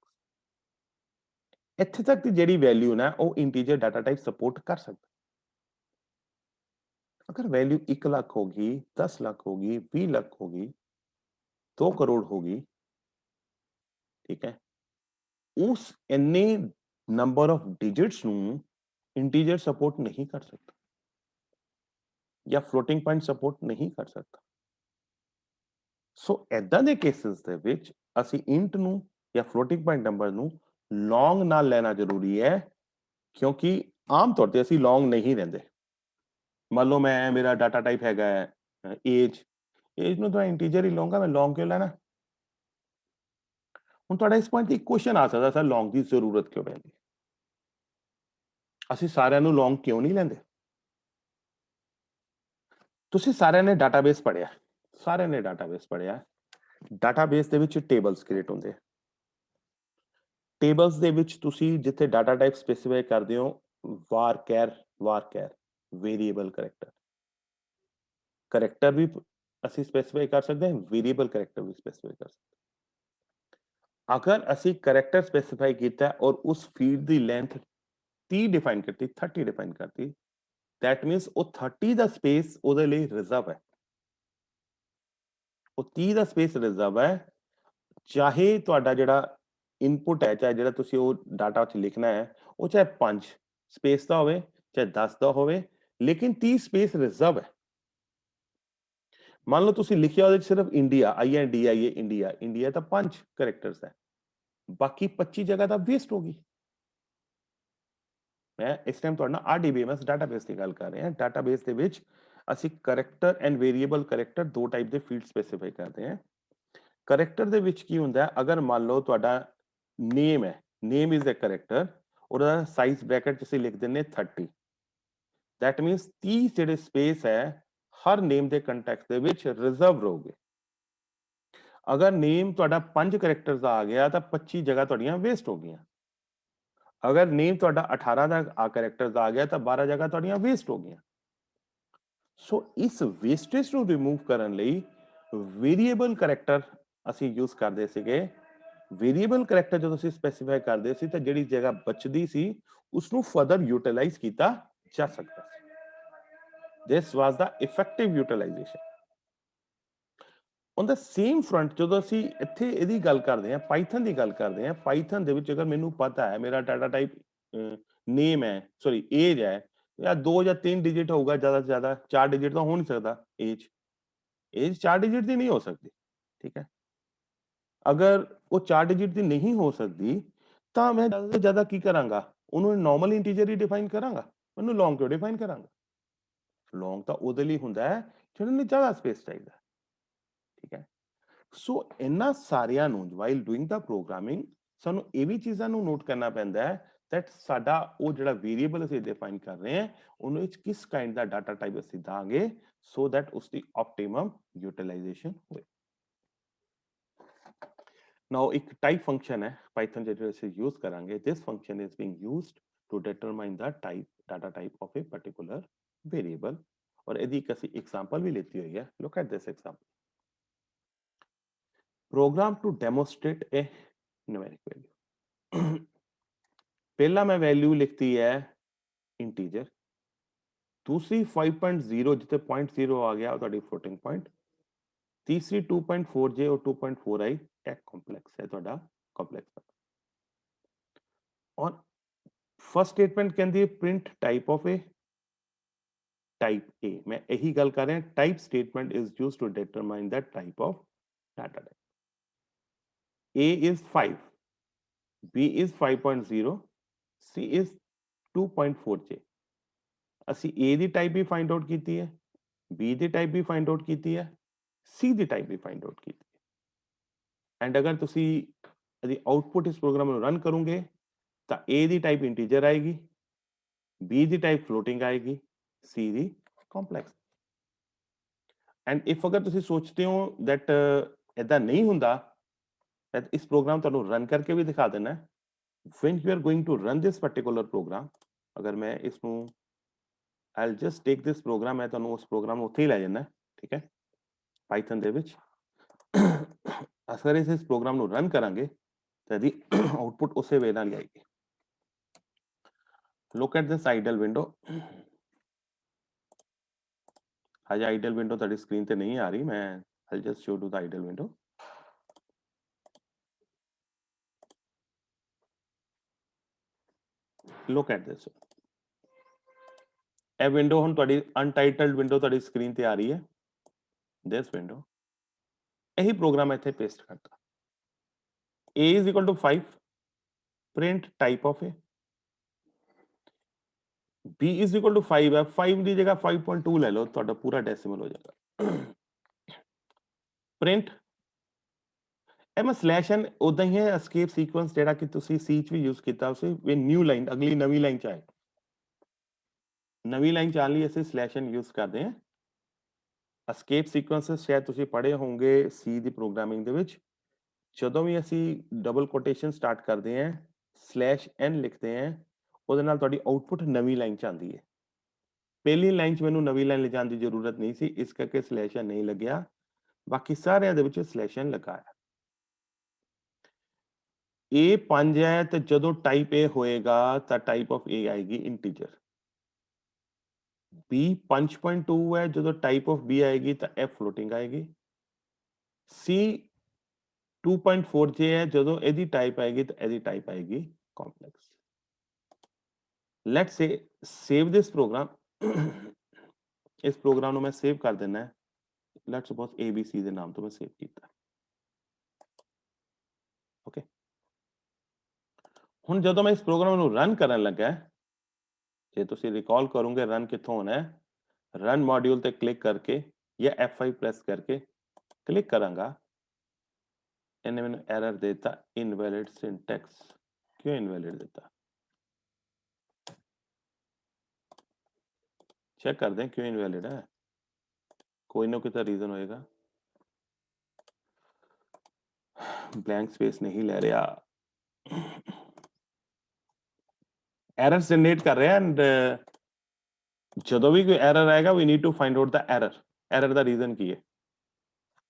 ਇੱਥੇ ਤੱਕ ਦੀ ਜਿਹੜੀ ਵੈਲਿਊ ਨਾ ਉਹ ਇੰਟੀਜਰ ਡਾਟਾ ਟਾਈਪ ਸਪੋਰਟ ਕਰ ਸਕਦਾ। अगर वैल्यू 1 लाख होगी, 10 लाख होगी, 20 लाख होगी, 2 करोड़ होगी, ठीक है, उस इन्ने नंबर ऑफ डिजिट्स ਨੂੰ इंटीजर सपोर्ट नहीं कर सकता या फ्लोटिंग पॉइंट सपोर्ट नहीं कर सकता। सो ऐदां दे केसेस ਦੇ ਵਿੱਚ ਅਸੀਂ इंट ਨੂੰ या फ्लोटिंग पॉइंट नंबर ਨੂੰ लॉन्ग ਨਾਲ ਲੈਣਾ ਜ਼ਰੂਰੀ ਹੈ, ਕਿਉਂਕਿ ਆਮ ਤੌਰ ਤੇ ਅਸੀਂ लॉन्ग नहीं ਲੈਂਦੇ। मान लो मैं मेरा डाटा टाइप हैगा एज, एज ਨੂੰ ਤਾਂ ਇੰਟੀਜਰ ਹੀ ਲਵਾਂਗਾ, ਮੈਂ ਲੌਂਗ ਕਿਉਂ ਲੈਣਾ। ਹੁਣ ਤੁਹਾਡਾ ਇਸ ਪੁਆਇੰਟ ਤੇ ਇੱਕ ਕੁਐਸਚਨ ਆ ਸਕਦਾ, ਸਰ ਲੌਂਗ ਦੀ ਜ਼ਰੂਰਤ ਕਿਉਂ ਪੈਂਦੀ, ਅਸੀਂ ਸਾਰਿਆਂ ਨੂੰ ਲੌਂਗ ਕਿਉਂ ਨਹੀਂ ਲੈਂਦੇ। ਤੁਸੀਂ ਸਾਰਿਆਂ ਨੇ ਡਾਟਾਬੇਸ ਪੜ੍ਹਿਆ, ਸਾਰਿਆਂ ਨੇ ਡਾਟਾਬੇਸ ਪੜ੍ਹਿਆ, ਡਾਟਾਬੇਸ ਦੇ ਵਿੱਚ ਟੇਬਲਸ ਕ੍ਰੀਏਟ ਹੁੰਦੇ ਆ। ਟੇਬਲਸ ਦੇ ਵਿੱਚ ਤੁਸੀਂ ਜਿੱਥੇ ਡਾਟਾ ਟਾਈਪ ਸਪੈਸੀਫਾਈ ਕਰਦੇ ਹੋ ਵਾਰ ਵੇਰੀਏਬਲ ਕਰੈਕਟਰ, ਕਰੈਕਟਰ ਵੀ ਅਸੀਂ ਸਪੈਸੀਫਾਈ ਕਰ ਸਕਦੇ ਹਾਂ, ਵੇਰੀਏਬਲ ਕਰੈਕਟਰ ਵੀ ਸਪੈਸੀਫਾਈ ਕਰ ਸਕਦੇ ਹਾਂ। ਅਗਰ ਅਸੀਂ ਕਰੈਕਟਰ ਸਪੈਸੀਫਾਈ ਕੀਤਾ ਔਰ ਉਸ ਫੀਲਡ ਦੀ ਲੈਂਥ 30 ਡਿਫਾਈਨ ਕਰਤੀ, 30 ਡਿਫਾਈਨ ਕਰਤੀ, दैट मीन्स ਉਹ 30 ਦਾ ਸਪੇਸ ਉਹਦੇ ਲਈ ਰਿਜ਼ਰਵ ਹੈ, ਉਹ 30 ਦਾ ਸਪੇਸ ਰਿਜ਼ਰਵ ਹੈ। ਚਾਹੇ ਤੁਹਾਡਾ ਜਿਹੜਾ ਇਨਪੁਟ ਹੈ, ਚਾਹੇ ਜਿਹੜਾ ਤੁਸੀਂ ਉਹ ਡਾਟਾ 'ਚ ਲਿਖਣਾ ਹੈ, ਉਹ ਚਾਹੇ 5 ਸਪੇਸ ਦਾ ਹੋਵੇ, ਚਾਹੇ 10 ਦਾ ਹੋਵੇ, ਲੇਕਿਨ 30 ਸਪੇਸ ਰਿਜ਼ਰਵ ਹੈ। ਮੰਨ ਲਓ ਤੁਸੀਂ ਲਿਖਿਆ ਉਹਦੇ 'ਚ ਸਿਰਫ ਇੰਡੀਆ, INDIA ਇੰਡੀਆ, ਇੰਡੀਆ ਤਾਂ 5 ਕਰੈਕਟਰਸ ਹੈ, बाकी 25 जगह ਤਾਂ ਵੇਸਟ ਹੋ ਗਈ। ਮੈਂ ਇਸ ਟਾਈਮ ਤੁਹਾਡੇ ਨਾਲ RDBMS ਡਾਟਾਬੇਸ ਦੀ ਗੱਲ ਕਰ ਰਹੇ ਹਾਂ। ਡਾਟਾਬੇਸ ਦੇ ਵਿੱਚ ਅਸੀਂ ਕਰੈਕਟਰ ਐਂਡ ਵੇਰੀਏਬਲ ਕਰੈਕਟਰ ਦੋ ਟਾਈਪ ਦੇ ਫੀਲਡ ਸਪੈਸੀਫਾਈ ਕਰਦੇ ਹਾਂ। ਕਰੈਕਟਰ ਦੇ ਵਿੱਚ ਕੀ ਹੁੰਦਾ ਹੈ, ਅਗਰ ਮੰਨ ਲਓ ਤੁਹਾਡਾ ਨੇਮ ਹੈ, ਨੇਮ ਇਜ਼ ਅ ਕਰੈਕਟਰ, ਉਹਦਾ ਸਾਈਜ਼ ਬ੍ਰੈਕਟ 'ਚ ਅਸੀਂ ਲਿਖ ਦਿੰਦੇ 30। ਦੈਟ ਮੀਨਸ 30 ਜਿਹੜੇ ਸਪੇਸ ਹੈ ਹਰ ਨੇਮ ਦੇ ਕੰਟੈਕਸਟ ਦੇ ਵਿੱਚ ਰਿਜ਼ਰਵ ਰਹੋਗੇ। ਅਗਰ ਨੇਮ ਤੁਹਾਡਾ 5 ਕਰੈਕਟਰਸ ਦਾ ਆ ਗਿਆ ਤਾਂ 25 ਜਗ੍ਹਾ ਤੁਹਾਡੀਆਂ ਵੇਸਟ ਹੋ ਗਈਆਂ। ਅਗਰ ਨੇਮ ਤੁਹਾਡਾ 18 ਦਾ ਕਰੈਕਟਰਸ ਆ ਗਿਆ ਤਾਂ 12 ਜਗ੍ਹਾ ਤੁਹਾਡੀਆਂ ਵੇਸਟ ਹੋ ਗਈਆਂ। ਸੋ ਇਸ ਵੇਸਟੇਜ ਨੂੰ ਰਿਮੂਵ ਕਰਨ ਲਈ ਵੇਰੀਏਬਲ ਕਰੈਕਟਰ ਅਸੀਂ ਯੂਜ਼ ਕਰਦੇ ਸੀਗੇ। ਵੇਰੀਏਬਲ ਕਰੈਕਟਰ ਜਦੋਂ ਅਸੀਂ ਸਪੈਸੀਫਾਈ ਕਰਦੇ ਸੀ ਤਾਂ ਜਿਹੜੀ ਜਗ੍ਹਾ ਬਚਦੀ ਸੀ ਉਸ ਨੂੰ ਫਰਦਰ ਯੂਟਿਲਾਈਜ਼ ਕੀਤਾ ਜਾ ਸਕਦਾ ਸੀ। This was the effective utilisation. On the same front ਜਦੋਂ ਅਸੀਂ ਇੱਥੇ ਇਹਦੀ ਗੱਲ ਕਰਦੇ ਹਾਂ, ਪਾਈਥਨ ਦੀ ਗੱਲ ਕਰਦੇ ਹਾਂ, ਪਾਈਥਨ ਦੇ ਵਿੱਚ ਅਗਰ ਮੈਨੂੰ ਪਤਾ ਹੈ ਮੇਰਾ ਡਾਟਾ ਟਾਈਪ ਨੇਮ ਹੈ, ਸੌਰੀ ਏਜ ਹੈ, ਜਾਂ 2 ਜਾਂ 3 ਡਿਜਿਟ ਹੋਊਗਾ ਜ਼ਿਆਦਾ ਤੋਂ ਜ਼ਿਆਦਾ, 4 ਡਿਜਿਟ ਤਾਂ ਹੋ ਨਹੀਂ ਸਕਦਾ। ਏਜ 4 ਡਿਜਿਟ ਦੀ ਨਹੀਂ ਹੋ ਸਕਦੀ, ਠੀਕ ਹੈ। ਅਗਰ ਉਹ 4 ਡਿਜਿਟ ਦੀ ਨਹੀਂ ਹੋ ਸਕਦੀ ਤਾਂ ਮੈਂ ਜ਼ਿਆਦਾ ਤੋਂ ਜ਼ਿਆਦਾ ਕੀ ਕਰਾਂਗਾ, ਉਹਨੂੰ ਨਾਰਮਲ ਇੰਟੀਜਰ ਹੀ ਡਿਫਾਈਨ ਕਰਾਂਗਾ, ਉਹਨੂੰ ਲੌਂਗ ਕਿਉਂ ਡਿਫਾਈਨ ਕਰਾਂਗਾ। ਲੌਂਗ ਤਾਂ ਉਹਦੇ ਲਈ ਹੁੰਦਾ ਹੈ ਜਿਹਨਾਂ ਨੂੰ ਜ਼ਿਆਦਾ ਸਪੇਸ ਚਾਹੀਦਾ, ਠੀਕ ਹੈ। ਸੋ ਇਹਨਾਂ ਸਾਰਿਆਂ ਨੂੰ ਵਾਈਲ ਡੂਇੰਗ ਦਾ ਪ੍ਰੋਗਰਾਮਿੰਗ ਸਾਨੂੰ ਇਹ ਵੀ ਚੀਜ਼ਾਂ ਨੂੰ ਨੋਟ ਕਰਨਾ ਪੈਂਦਾ ਹੈ that ਸਾਡਾ ਉਹ ਜਿਹੜਾ ਵੇਰੀਏਬਲ ਅਸੀਂ ਡਿਫਾਈਨ ਕਰ ਰਹੇ ਹਾਂ ਉਹਨੂੰ ਵਿੱਚ ਕਿਸ ਕਾਈਂਡ ਦਾ ਡਾਟਾ ਟਾਈਪ ਅਸੀਂ ਦਾਂਗੇ ਸੋ that ਉਸ ਦੀ ਆਪਟੀਮਮ ਯੂਟਿਲਾਈਜੇਸ਼ਨ ਹੋਵੇ। ਨਾਓ ਇੱਕ ਟਾਈਪ ਫੰਕਸ਼ਨ ਹੈ ਪਾਈਥਨ ਜਿਹੜਾ ਅਸੀਂ ਯੂਜ਼ ਕਰਾਂਗੇ, this function is being used to determine the type data type of a particular variable ਔਰ ਇਹਦੀ ਇੱਕ ਅਸੀਂ ਐਗਜ਼ਾਮਪਲ ਵੀ ਲਿੱਤੀ ਹੋਈ ਹੈ। look at this example. Program to demonstrate a numeric value. पहला मैं वैल्यू लिखती है इंटीजर, दूसरी 5.0 जिथे 0.0 आ गया ਤੁਹਾਡੀ floating point, तीसरी 2.4j और 2.4i एक कॉम्प्लेक्स है ਤੁਹਾਡਾ कॉम्प्लेक्स। और फर्स्ट स्टेटमेंट कहती है print type of a type a. मैं यही गल कर रहे हैं, type statement is used to determine the type of data type. A is 5, B is 5.0, C is 2.4j। ਅਸੀਂ A the type we find out ਕੀਤੀ ਹੈ, B ਦੀ type ਵੀ find out ਕੀਤੀ ਹੈ, C ਦੀ ਟਾਈਪ ਵੀ ਫਾਈਂਡ ਆਊਟ ਕੀਤੀ ਹੈ। And ਅਗਰ ਤੁਸੀਂ ਇਹਦੀ ਆਊਟਪੁੱਟ ਇਸ ਪ੍ਰੋਗਰਾਮ ਨੂੰ ਰਨ ਕਰੋਗੇ ਤਾਂ A ਦੀ ਟਾਈਪ ਇੰਟੀਜਰ ਆਏਗੀ, B ਦੀ ਟਾਈਪ ਫਲੋਟਿੰਗ ਆਏਗੀ, C the complex. And if ਅਗਰ ਤੁਸੀਂ ਸੋਚਦੇ ਹੋ ਦੈਟ ਇਦਾਂ ਨਹੀਂ ਹੁੰਦਾ ਤਾਂ ਇਸ ਪ੍ਰੋਗਰਾਮ ਤੁਹਾਨੂੰ ਰਨ ਕਰਕੇ ਵੀ ਦਿਖਾ ਦੇਣਾ। when you are going to run this particular program, ਅਗਰ ਮੈਂ ਇਸ ਨੂੰ I'll just take this program, मैं ਤੁਹਾਨੂੰ ਉਸ ਪ੍ਰੋਗਰਾਮ ਨੂੰ ਉੱਥੇ ਹੀ ਲੈ ਜਾਣਾ, ਠੀਕ ਹੈ, ਪਾਈਥਨ ਦੇ ਵਿੱਚ। ਅਸਰ ਇਸ ਪ੍ਰੋਗਰਾਮ ਨੂੰ ਰਨ ਕਰਾਂਗੇ ਤਾਂ ਇਹਦੀ ਆਊਟਪੁੱਟ ਉਸੇ ਵੇ ਨਾਲ ਆਏਗੀ। look at this idle window। ਹਜੇ idle window ਤੁਹਾਡੀ ਸਕਰੀਨ ਤੇ ਨਹੀਂ ਆ ਰਹੀ, ਮੈਂ I'll just show you the idle window। look at this, ਇਹ ਵਿੰਡੋ ਹੁਣ ਤੁਹਾਡੀ ਅਨਟਾਈਟਲਡ ਵਿੰਡੋ ਤੁਹਾਡੀ ਸਕਰੀਨ ਤੇ ਆ ਰਹੀ ਹੈ, this window। ਇਹੀ ਪ੍ਰੋਗਰਾਮ ਇੱਥੇ ਪੇਸਟ ਕਰਤਾ। A is equal to 5, print type of A। B is equal to 5 है, 5 ਦੀ ਜਗ੍ਹਾ 5.2 ਲੈ ਲਓ, ਤੁਹਾਡਾ ਪੂਰਾ ਡੈਸੀਮਲ ਹੋ ਜਾਏਗਾ। ਪ੍ਰਿੰਟ ਇਹ ਮੈਂ ਸਲੈਸ਼ ਐਨ ਉਦਾਂ ਹੀ ਹੈ ਐਸਕੇਪ ਸੀਕੁਐਂਸ ਜਿਹੜਾ ਕਿ ਤੁਸੀਂ ਸੀ ਚ ਵੀ ਯੂਜ਼ ਕੀਤਾ ਉਸੇ ਵੀ ਨਿਊ ਲਾਈਨ ਅਗਲੀ ਨਵੀਂ ਲਾਈਨ ਚ ਆਏ। ਨਵੀਂ ਲਾਈਨ ਚ ਆਉਣ ਲਈ ਅਸੀਂ ਸਲੈਸ਼ ਐਨ ਯੂਜ਼ ਕਰਦੇ ਹਾਂ। ਐਸਕੇਪ ਸੀਕੁਐਂਸਸ ਸ਼ਾਇਦ ਤੁਸੀਂ ਪੜ੍ਹੇ ਹੋਣਗੇ ਸੀ ਦੀ ਪ੍ਰੋਗਰਾਮਿੰਗ ਦੇ ਵਿੱਚ, ਜਦੋਂ ਵੀ ਅਸੀਂ ਡਬਲ ਕੋਟੇਸ਼ਨ ਸਟਾਰਟ ਕਰਦੇ ਹਾਂ ਸਲੈਸ਼ ਐਨ ਲਿਖਦੇ ਹਾਂ ਉਹਦੇ ਨਾਲ ਤੁਹਾਡੀ ਆਊਟਪੁੱਟ ਨਵੀਂ ਲਾਈਨ ਚ ਆਉਂਦੀ ਹੈ। ਪਹਿਲੀ ਲਾਈਨ ਚ ਮੈਨੂੰ ਨਵੀਂ ਲਾਈਨ ਲਿਜਾਣ ਦੀ ਜ਼ਰੂਰਤ ਨਹੀਂ ਸੀ, ਇਸ ਕਰਕੇ ਸਲੈਸ਼ ਐਨ ਨਹੀਂ ਲੱਗਿਆ, ਬਾਕੀ ਸਾਰਿਆਂ ਦੇ ਵਿੱਚ ਸਲੈਸ਼ ਐਨ ਲਗਾਇਆ। A 5 ਹੈ ਤੇ ਜਦੋਂ ਟਾਈਪ A ਹੋਏਗਾ ਤਾਂ ਟਾਈਪ ਆਫ A ਆਏਗੀ ਇੰਟੀਜਰ। B 5.2 ਹੈ, ਜਦੋਂ ਟਾਈਪ ਆਫ B ਆਏਗੀ ਤਾਂ F ਫਲੋਟਿੰਗ ਆਏਗੀ। C 2.4J ਹੈ, ਜਦੋਂ ਇਹਦੀ ਟਾਈਪ ਆਏਗੀ ਤਾਂ ਇਹਦੀ ਟਾਈਪ ਆਏਗੀ complex. Let's say save this program. ਇਸ ਪ੍ਰੋਗਰਾਮ ਨੂੰ ਮੈਂ ਸੇਵ ਕਰ ਦੇਣਾ। ਲੈਟਸ ਸਪੋਜ਼ ABC ਦੇ ਨਾਮ ਤੋਂ ਮੈਂ ਸੇਵ ਕੀਤਾ। ਓਕੇ, ਹੁਣ ਜਦੋਂ ਮੈਂ ਇਸ ਪ੍ਰੋਗਰਾਮ ਨੂੰ ਰਨ ਕਰਨ ਲੱਗਾ, ਜੇ ਤੁਸੀਂ ਰਿਕਾਲ ਕਰੋਗੇ ਰਨ ਕਿੱਥੋਂ ਹੋਣਾ ਹੈ, ਰਨ ਮॉड्यूल ਤੇ ਕਲਿੱਕ ਕਰਕੇ ਜਾਂ F5 ਪ੍ਰੈਸ ਕਰਕੇ ਕਲਿੱਕ ਕਰਾਂਗਾ, ਇਹਨੇ ਮੈਨੂੰ ਐਰਰ ਦੇਤਾ ਇਨਵੈਲਿਡ ਸਿੰਟੈਕਸ। ਕਿਉਂ ਇਨਵੈਲਿਡ ਦਿੱਤਾ, ਚੈੱਕ ਕਰਦੇ हैं क्यों इनवैलिड है, कोई ना कोई तो रीजन होएगा। ब्लैंक स्पेस नहीं ले रहा, एरर जनरेट कर रहे हैं एंड ਜਦੋਂ ਵੀ ਕੋਈ ਐਰਰ ਆਏਗਾ we need to find out the error ਦਾ ਰੀਜ਼ਨ ਕੀ ਹੈ।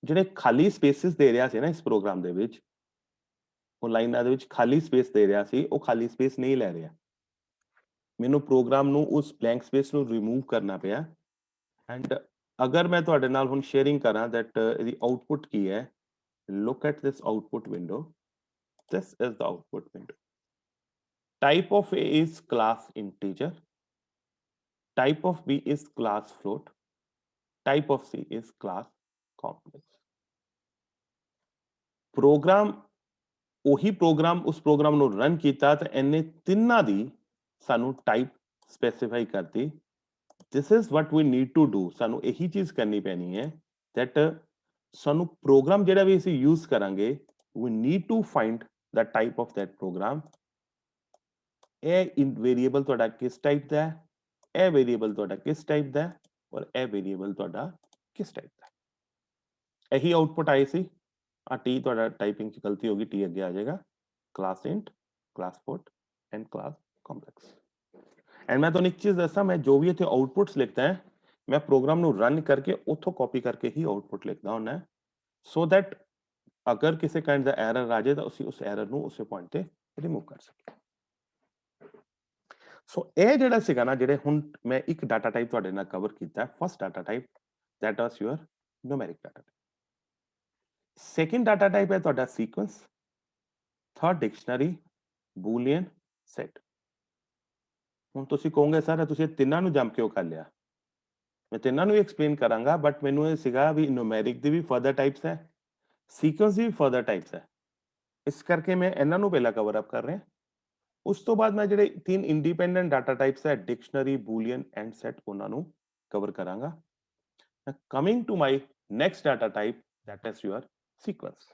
ਜਿਹੜੇ ਖਾਲੀ ਸਪੇਸਿਸ ਦੇ ਰਿਹਾ ਸੀ ਨਾ ਇਸ ਪ੍ਰੋਗਰਾਮ ਦੇ ਵਿੱਚ, ਉਹ ਲਾਈਨਾਂ ਦੇ ਵਿੱਚ ਖਾਲੀ ਸਪੇਸ ਦੇ ਰਿਹਾ ਸੀ, ਉਹ ਖਾਲੀ ਸਪੇਸ ਨਹੀਂ ਲੈ ਰਿਹਾ, ਮੈਨੂੰ ਪ੍ਰੋਗਰਾਮ ਨੂੰ ਉਸ ਬਲੈਂਕ ਸਪੇਸ ਨੂੰ ਰਿਮੂਵ ਕਰਨਾ ਪਿਆ। ਐਂਡ ਅਗਰ ਮੈਂ ਤੁਹਾਡੇ ਨਾਲ ਹੁਣ ਸ਼ੇਅਰਿੰਗ ਕਰਾਂ ਦੈਟ ਇਹਦੀ ਆਊਟਪੁੱਟ ਕੀ ਹੈ, look at this output window, this is the output window, type of A is class integer, type of B is class float, type of C is class complex। Program ਉਹੀ program ਉਸ program ਨੂੰ run ਕੀਤਾ ਤਾਂ ਇਹਨੇ ਤਿੰਨਾਂ ਦੀ ਸਾਨੂੰ type specify ਕਰਤੀ। This is what we need to do, ਸਾਨੂੰ ਇਹੀ ਚੀਜ਼ ਕਰਨੀ ਪੈਣੀ ਹੈ that ਸਾਨੂੰ ਪ੍ਰੋਗਰਾਮ ਜਿਹੜਾ ਵੀ ਅਸੀਂ ਯੂਜ਼ ਕਰਾਂਗੇ we need to find the type of that program। ਇਹ ਵੇਰੀਏਬਲ ਤੁਹਾਡਾ ਕਿਸ ਟਾਈਪ ਦਾ ਹੈ, ਇਹ ਵੇਰੀਏਬਲ ਤੁਹਾਡਾ ਕਿਸ ਟਾਈਪ ਦਾ ਹੈ, ਔਰ ਇਹ ਵੇਰੀਏਬਲ ਤੁਹਾਡਾ ਕਿਸ ਟਾਈਪ ਦਾ ਹੈ। ਇਹੀ ਆਊਟਪੁੱਟ ਆਈ ਸੀ। ਆ ਟੀ ਤੁਹਾਡਾ ਟਾਈਪਿੰਗ 'ਚ ਗਲਤੀ ਹੋ ਗਈ, ਟੀ ਅੱਗੇ ਆ ਜਾਏਗਾ, class int, class fort and class complex. And ਮੈਂ ਤੁਹਾਨੂੰ ਇੱਕ ਚੀਜ਼ ਦੱਸਾਂ, ਮੈਂ ਜੋ ਵੀ ਇੱਥੇ ਆਊਟਪੁੱਟਸ ਲਿਖਦਾ ਹੈ ਮੈਂ ਪ੍ਰੋਗਰਾਮ ਨੂੰ ਰਨ ਕਰਕੇ ਉੱਥੋਂ ਕਾਪੀ ਕਰਕੇ ਹੀ ਆਊਟਪੁੱਟ ਲਿਖਦਾ ਹੁੰਦਾ, ਸੋ ਦੈਟ ਅਗਰ ਕਿਸੇ ਕਾਈਂਡ ਦਾ ਐਰਰ ਆ ਜਾਏ ਤਾਂ ਅਸੀਂ ਉਸ ਐਰਰ ਨੂੰ ਉਸੇ ਪੁਆਇੰਟ ਤੇ ਰਿਮੂਵ ਕਰ ਸਕੀਏ। ਸੋ ਇਹ ਜਿਹੜਾ ਸੀਗਾ ਨਾ, ਜਿਹੜੇ ਹੁਣ ਮੈਂ ਇੱਕ ਡਾਟਾ ਟਾਈਪ ਤੁਹਾਡੇ ਨਾਲ ਕਵਰ ਕੀਤਾ, first data type that was your numeric data type. Second data type ਹੈ ਤੁਹਾਡਾ sequence, third dictionary, Boolean, set. ਹੁਣ ਤੁਸੀਂ ਕਹੋਗੇ ਸਰ ਤੁਸੀਂ ਤਿੰਨਾਂ ਨੂੰ ਜੰਪ ਕਿਉਂ ਕਰ ਲਿਆ, ਮੈਂ ਤਿੰਨਾਂ ਨੂੰ ਐਕਸਪਲੇਨ ਕਰਾਂਗਾ, ਬਟ ਮੈਨੂੰ ਇਹ ਸੀਗਾ ਵੀ ਨਿਊਮੈਰਿਕ ਦੀ ਵੀ ਫਰਦਰ ਟਾਈਪਸ ਹੈ, ਸੀਕੁਐਂਸ ਦੀ ਵੀ ਫਰਦਰ ਟਾਈਪਸ ਹੈ, ਇਸ ਕਰਕੇ ਮੈਂ ਇਹਨਾਂ ਨੂੰ ਪਹਿਲਾਂ ਕਵਰ ਅਪ ਕਰ ਰਿਹਾ। ਉਸ ਤੋਂ ਬਾਅਦ ਮੈਂ ਜਿਹੜੇ ਤਿੰਨ ਇੰਡੀਪੈਂਡੈਂਟ ਡਾਟਾ ਟਾਈਪਸ ਹੈ ਡਿਕਸ਼ਨਰੀ, ਬੂਲੀਅਨ ਐਂਡ ਸੈਟ, ਉਹਨਾਂ ਨੂੰ ਕਵਰ ਕਰਾਂਗਾ। Coming to my next data type that is your sequence।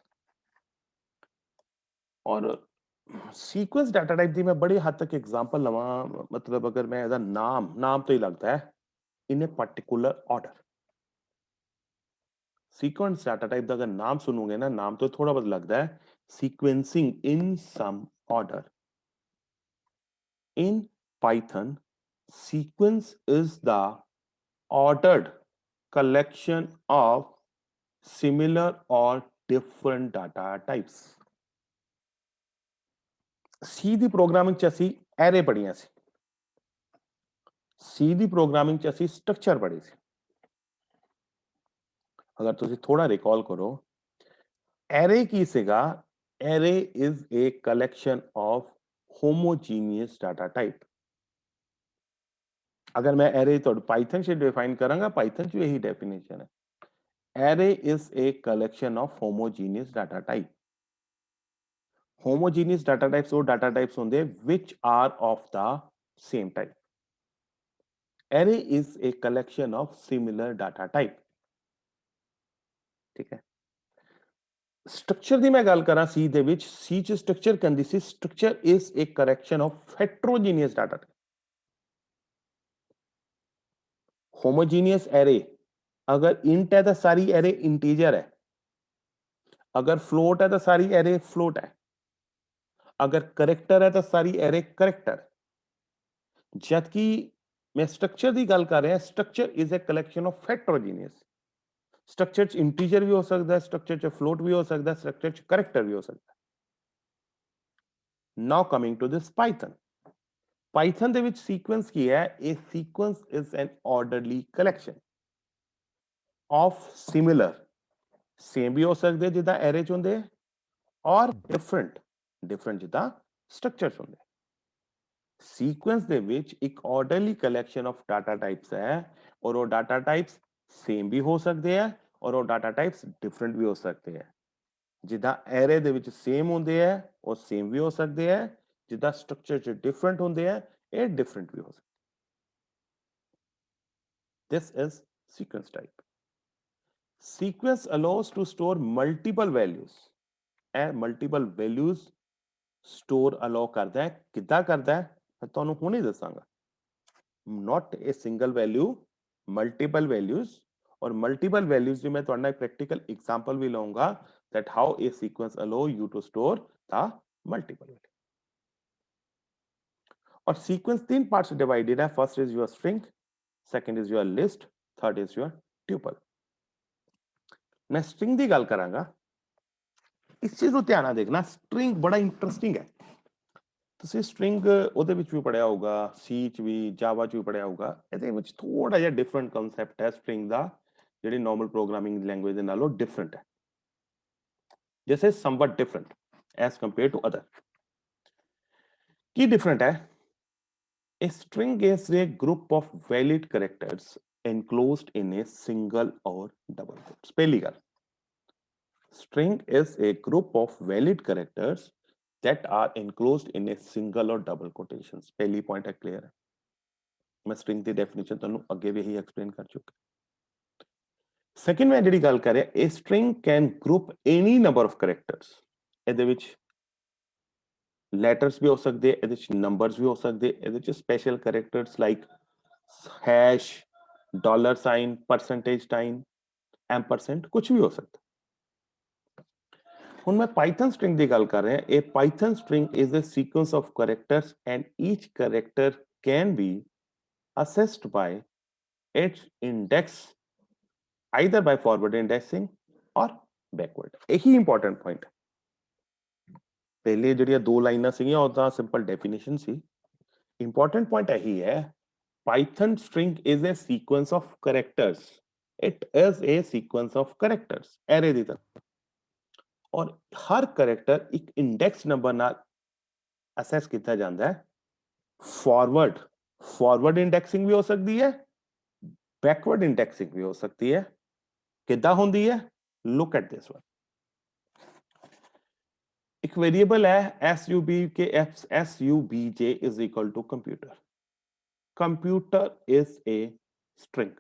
और सीक्वेंस डाटा टाइप ਦੀ ਮੈਂ ਬੜੀ ਹੱਦ ਤੱਕ ਐਗਜ਼ਾਮਪਲ ਲਵਾਂ, ਮਤਲਬ ਅਗਰ ਮੈਂ ਇਹਦਾ ਨਾਮ ਤੋਂ ਹੀ ਲੱਗਦਾ ਹੈ in a particular order। Sequence data type ਦਾ ਅਗਰ ਨਾਮ ਸੁਣੋਗੇ ਨਾ, ਨਾਮ ਤੋਂ ਥੋੜਾ ਬਹੁਤ ਲੱਗਦਾ ਹੈ sequencing in some order। In Python, sequence is the ordered collection of similar or different data types। C the programming ਚ ਅਸੀਂ ਐਰੇ ਪੜ੍ਹੀਆਂ ਸੀ, ਸੀ ਦੀ ਪ੍ਰੋਗਰਾਮਿੰਗ ਚ ਅਸੀਂ ਸਟਰਕਚਰ ਪੜ੍ਹੇ ਸੀ। ਅਗਰ ਤੁਸੀਂ ਥੋੜਾ ਰਿਕਾਲ ਕਰੋ, ਐਰੇ ਕੀ ਸੀਗਾ, array is a collection of homogeneous data type. ਅਗਰ ਮੈਂ ਐਰੇ ਤੁਹਾਨੂੰ ਪਾਈਥਨ ਚ ਡਿਫਾਈਨ ਕਰਾਂਗਾ, ਪਾਈਥਨ ਚ ਇਹੀ ਡੈਫੀਨੇਸ਼ਨ ਹੈ, array is a collection of homogeneous data type. homogeneous data types ਉਹ data types ਹੁੰਦੇ which are of the same type। array is a collection of similar data type। ਠੀਕ ਹੈ, structure ਦੀ ਮੈਂ ਗੱਲ ਕਰਾਂ ਸੀ ਦੇ ਵਿੱਚ, ਸੀ ਚ ਸਟਰਕਚਰ ਕਹਿੰਦੀ ਸੀ structure is a collection of heterogeneous data type। homogeneous array ਅਗਰ int ਹੈ ਤਾਂ ਸਾਰੀ array integer ਹੈ, ਅਗਰ float ਹੈ ਤਾਂ ਸਾਰੀ array float ਹੈ, अगर करैक्टर है तो सारी एरे करैक्टर। जबकि मैं स्ट्रक्चर की गल कर रहा, structure is a collection of heterogeneous. Structure च इंटीजर भी हो सकता है, स्ट्रक्चर च फ्लोट भी हो सकता है, स्ट्रक्चर च करैक्टर भी हो सकता है। Now coming to this Python, Python they which sequence की है, a sequence is an orderly collection of similar, same भी हो सकते हैं जिदा एरे च होंदे, और डिफरेंट जिदा स्ट्रक्चर च होंदे। सीक्वेंस ਦੇ ਵਿੱਚ ਇੱਕ ਆਰਡਰਲੀ ਕਲੈਕਸ਼ਨ ਆਫ ਡਾਟਾ ਟਾਈਪਸ ਹੈ, ਔਰ ਉਹ ਡਾਟਾ ਟਾਈਪਸ ਸੇਮ ਵੀ ਹੋ ਸਕਦੇ ਆ, ਔਰ ਉਹ ਡਾਟਾ ਟਾਈਪਸ ਡਿਫਰੈਂਟ ਵੀ ਹੋ ਸਕਦੇ ਆ। ਜਿੱਦਾਂ ਐਰੇ ਦੇ ਵਿੱਚ ਸੇਮ ਹੁੰਦੇ ਆ, ਉਹ ਸੇਮ ਵੀ ਹੋ ਸਕਦੇ ਆ, ਜਿੱਦਾਂ ਸਟਰਕਚਰ ਚ ਡਿਫਰੈਂਟ ਹੁੰਦੇ ਆ ਇਹ ਡਿਫਰੈਂਟ ਵੀ ਹੋ ਸਕਦਾ। This is sequence type. Sequence allows to store multiple values. ਇਹ multiple values store allow ਕਰਦਾ ਹੈ। ਕਿੱਦਾਂ ਕਰਦਾ ਹੈ ਮੈਂ ਤੁਹਾਨੂੰ ਹੁਣੇ ਦੱਸਾਂਗਾ। Not a single value, multiple values, और multiple values जो मैं ਤੁਹਾਡੇ ਨਾਲ practical example भी लाऊंगा that how a sequence allow you to store the multiple value. और sequence तीन parts divided है। First is your string, second is your list, third is your tuple. मैं string ਦੀ ਗੱਲ ਕਰਾਂਗਾ। ਇਸ ਚੀਜ਼ ਨੂੰ ਧਿਆਨ ਨਾਲ ਦੇਖਣਾ, string ਬੜਾ ਇੰਟਰਸਟਿੰਗ ਹੈ। ਤੁਸੀਂ ਸਟ੍ਰਿੰਗ ਉਹਦੇ ਵਿੱਚ ਵੀ ਪੜਿਆ ਹੋਊਗਾ, ਸੀ ਚ ਵੀ, ਜਾਵਾ ਚ ਵੀ ਪੜਿਆ ਹੋਊਗਾ। ਇਹਦੇ ਵਿੱਚ ਥੋੜਾ ਜਿਹਾ ਡਿਫਰੈਂਟ ਕਨਸੈਪਟ ਹੈ ਸਟ੍ਰਿੰਗ ਦਾ, ਜਿਹੜੀ ਨਾਰਮਲ ਪ੍ਰੋਗਰਾਮਿੰਗ ਲੈਂਗੁਏਜ ਦੇ ਨਾਲੋਂ ਡਿਫਰੈਂਟ ਹੈ। This is somewhat different as compared to other. Ki different ਹੈ? A string is a group of valid characters enclosed in a single or double quotes. ਪਹਿਲੀ ਗੱਲ, string is a group of valid characters that are enclosed in a single or double quotations. पहली point है, clear है? मैं string की definition ਤੁਹਾਨੂੰ ਅੱਗੇ ਵੀ ਇਹੀ explain ਕਰ ਚੁੱਕਾ। Second ਮੈਂ ਜਿਹੜੀ ਗੱਲ ਕਰ ਰਿਹਾ, a string can group any number of characters. ਇਹਦੇ ਵਿੱਚ letters ਵੀ ਹੋ ਸਕਦੇ, ਇਹਦੇ ਵਿੱਚ numbers ਵੀ ਹੋ ਸਕਦੇ, ਇਹਦੇ ਵਿੱਚ special characters like hash, dollar sign, percentage sign, ampersand, ਕੁਝ ਵੀ ਹੋ ਸਕਦਾ। ਹੁਣ ਮੈਂ Python string ਦੀ ਗੱਲ ਕਰ ਰਿਹਾ। A Python string is a sequence of characters and each character can be assessed by its index either by forward indexing or backward. ਇਹੀ important point ਹੈ। ਪਹਿਲੇ ਜਿਹੜੀਆਂ ਦੋ ਲਾਈਨਾਂ ਸੀਗੀਆਂ ਉਹਦਾ ਸਿੰਪਲ ਡੈਫੀਨੇਸ਼ਨ ਸੀ। ਇੰਪੋਰਟੈਂਟ ਪੁਆਇੰਟ ਇਹੀ ਹੈ, Python string is a sequence of characters. It is a sequence of characters, array ਦੀ ਤਰ੍ਹਾਂ। ਔਰ ਹਰ ਕਰੈਕਟਰ ਇੱਕ ਇੰਡੈਕਸ ਨੰਬਰ ਨਾਲ ਅਸੈਸ ਕੀਤਾ ਜਾਂਦਾ ਹੈ। ਫਾਰਵਰਡ ਇੰਡੈਕਸਿੰਗ ਵੀ ਹੋ ਸਕਦੀ ਹੈ, ਬੈਕਵਰਡ ਇੰਡੈਕਸਿੰਗ ਵੀ ਹੋ ਸਕਦੀ ਹੈ। ਕਿੱਦਾਂ ਹੁੰਦੀ ਹੈ? Look at this one. एक वेरिएबल है SUBJ is equal to computer. Computer is a string.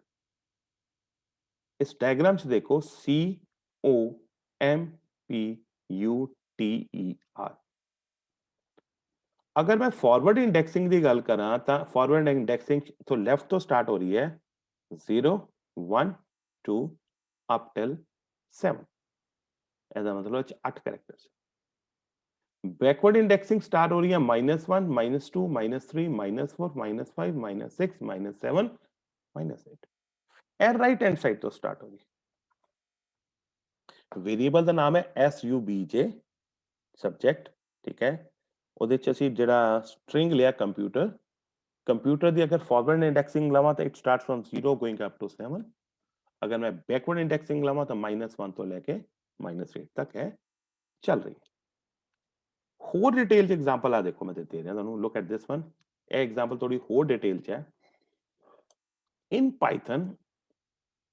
इस डायग्राम से देखो COMPUTER। अगर मैं फॉरवर्ड इंडेक्सिंग की गल करा तो फॉरवर्ड इंडेक्सिंग तो लेफ्ट तो स्टार्ट हो रही है 0 1 2 अप टिल 7। ऐसा मतलब 8 कैरेक्टर्स। बैकवर्ड इंडेक्सिंग स्टार्ट हो रही है -1 -2 -3 -4 -5 -6 -7 -8। ए राइट हैंड साइड तो स्टार्ट हो रही है। वेरिएबल का नाम है SUBJ सब्जेक्ट, ठीक है। ਉਹਦੇ ਚ ਅਸੀਂ ਜਿਹੜਾ ਸਟ੍ਰਿੰਗ ਲਿਆ ਕੰਪਿਊਟਰ ਦੀ ਅਗਰ ਫਾਰਵਰਡ ਇੰਡੈਕਸਿੰਗ ਲਵਾਂ ਤਾਂ it start from 0 going up to 7। ਅਗਰ ਮੈਂ ਬੈਕਵਰਡ ਇੰਡੈਕਸਿੰਗ ਲਵਾਂ ਤਾਂ -1 ਤੋਂ ਲੈ ਕੇ -8 ਤੱਕ ਹੈ ਚੱਲ ਰਹੀ। ਹੋਰ डिटेल ਚ एग्जांपल ਆ ਦੇਖੋ मैं ਦੇ ਰਿਹਾ ਤੁਹਾਨੂੰ। Look at this one. ਇਹ एग्जांपल थोड़ी ਹੋਰ डिटेल ਚ ਹੈ। In Python,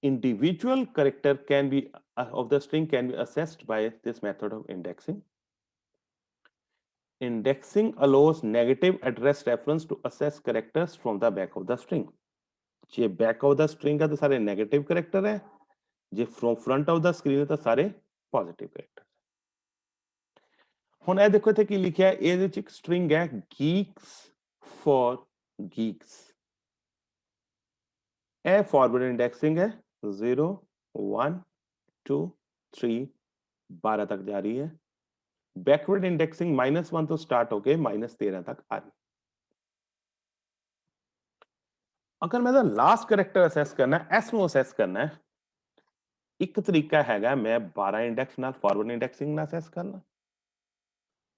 individual character can be of the string can be assessed by this method of indexing. Indexing allows negative address reference to assess characters from the back of the string. J back of the string है तो सारे negative character है, जे from front of the screen है तो सारे positive character। ਹੁਣ ਇਹ ਦੇਖੋ ਇੱਥੇ ਕੀ ਲਿਖਿਆ ਹੈ, ਇਹਦੇ ਵਿੱਚ ਇੱਕ string ਹੈ geeks for geeks। ਇਹ forward indexing है 0 1 2 3 12 तक जा रही है। बैकवर्ड इंडेक्सिंग -1 तो स्टार्ट होके -13 तक आ रही। अगर मैं लास्ट कैरेक्टर असेस करना है, एस ਨੂੰ ਅਸੈਸ ਕਰਨਾ ਹੈ, ਇੱਕ ਤਰੀਕਾ ਹੈਗਾ ਮੈਂ 12 ਇੰਡੈਕਸ ਨਾਲ ਫਾਰਵਰਡ ਇੰਡੈਕਸਿੰਗ ਨਾਲ ਅਸੈਸ ਕਰਨਾ।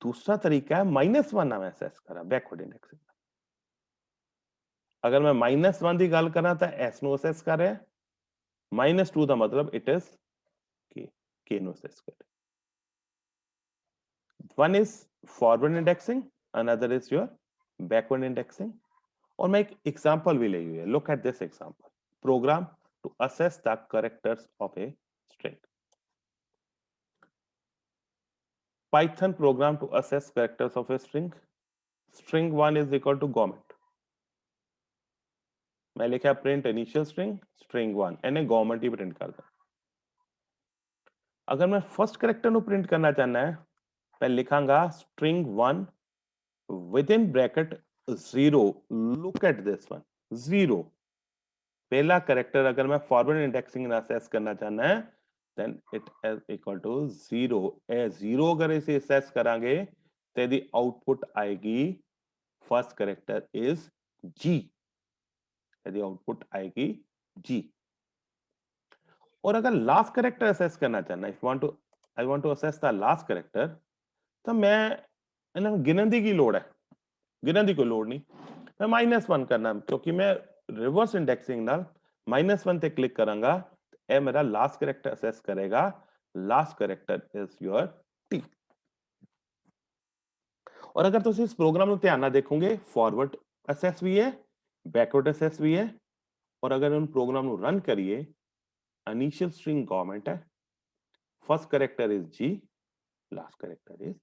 दूसरा तरीका है -1 ਨਾਲ ਮੈਂ ਅਸੈਸ ਕਰਾਂ बैकवर्ड इंडेक्सिंग। अगर मैं -1 ਦੀ ਗੱਲ ਕਰਾਂ ਤਾਂ एस ਨੂੰ ਅਸੈਸ ਕਰ ਰਿਹਾ, -2 ਦਾ मतलब इट इज के ਨੂੰ ਅਸੈਸ ਕਰ ਰਿਹਾ। One is forward indexing, another is your backward indexing। और मैं एक एग्जांपल भी ली हुई है। Look at this example. Program to access the characters of a string. Python program to assess characters of a string। string 1 is equal to government, मैं लिखा print initial string string 1 ਇਹਨੇ गवर्नमेंट ही print करता। अगर मैं first character ਨੂੰ print करना चाहना है मैं लिखांगा string 1 within bracket 0, look at this one 0, पहला कैरेक्टर अगर मैं फॉरवर्ड इंडेक्सिंग में असेस करना चाहना है then it is equal to 0, ए 0 अगर इसे असेस करांगे तो दी आउटपुट आएगी फर्स्ट कैरेक्टर इज जी, यदि आउटपुट आएगी जी। और अगर लास्ट कैरेक्टर असेस करना चाहना है, I want to access the last character, तो मैं इन्हें गिनन दी की लोड़ है, गिनन दी कोई लोड़ नहीं, मैं -1 करना क्योंकि मैं रिवर्स इंडेक्सिंग नाल -1 ਤੇ क्लिक करांगा ਇਹ मेरा लास्ट कैरेक्टर असेस करेगा, last character is your T. और अगर तुम इस प्रोग्राम ਨੂੰ ਧਿਆਨ ਨਾਲ ਦੇਖੋਗੇ ਫॉरवर्ड ਅਸੈਸ ਵੀ ਹੈ, बैकवर्ड असेस भी है, और अगर हम प्रोग्राम ਨੂੰ रन करिए इनिशियल स्ट्रिंग गवर्नमेंट है, first character is G, last character is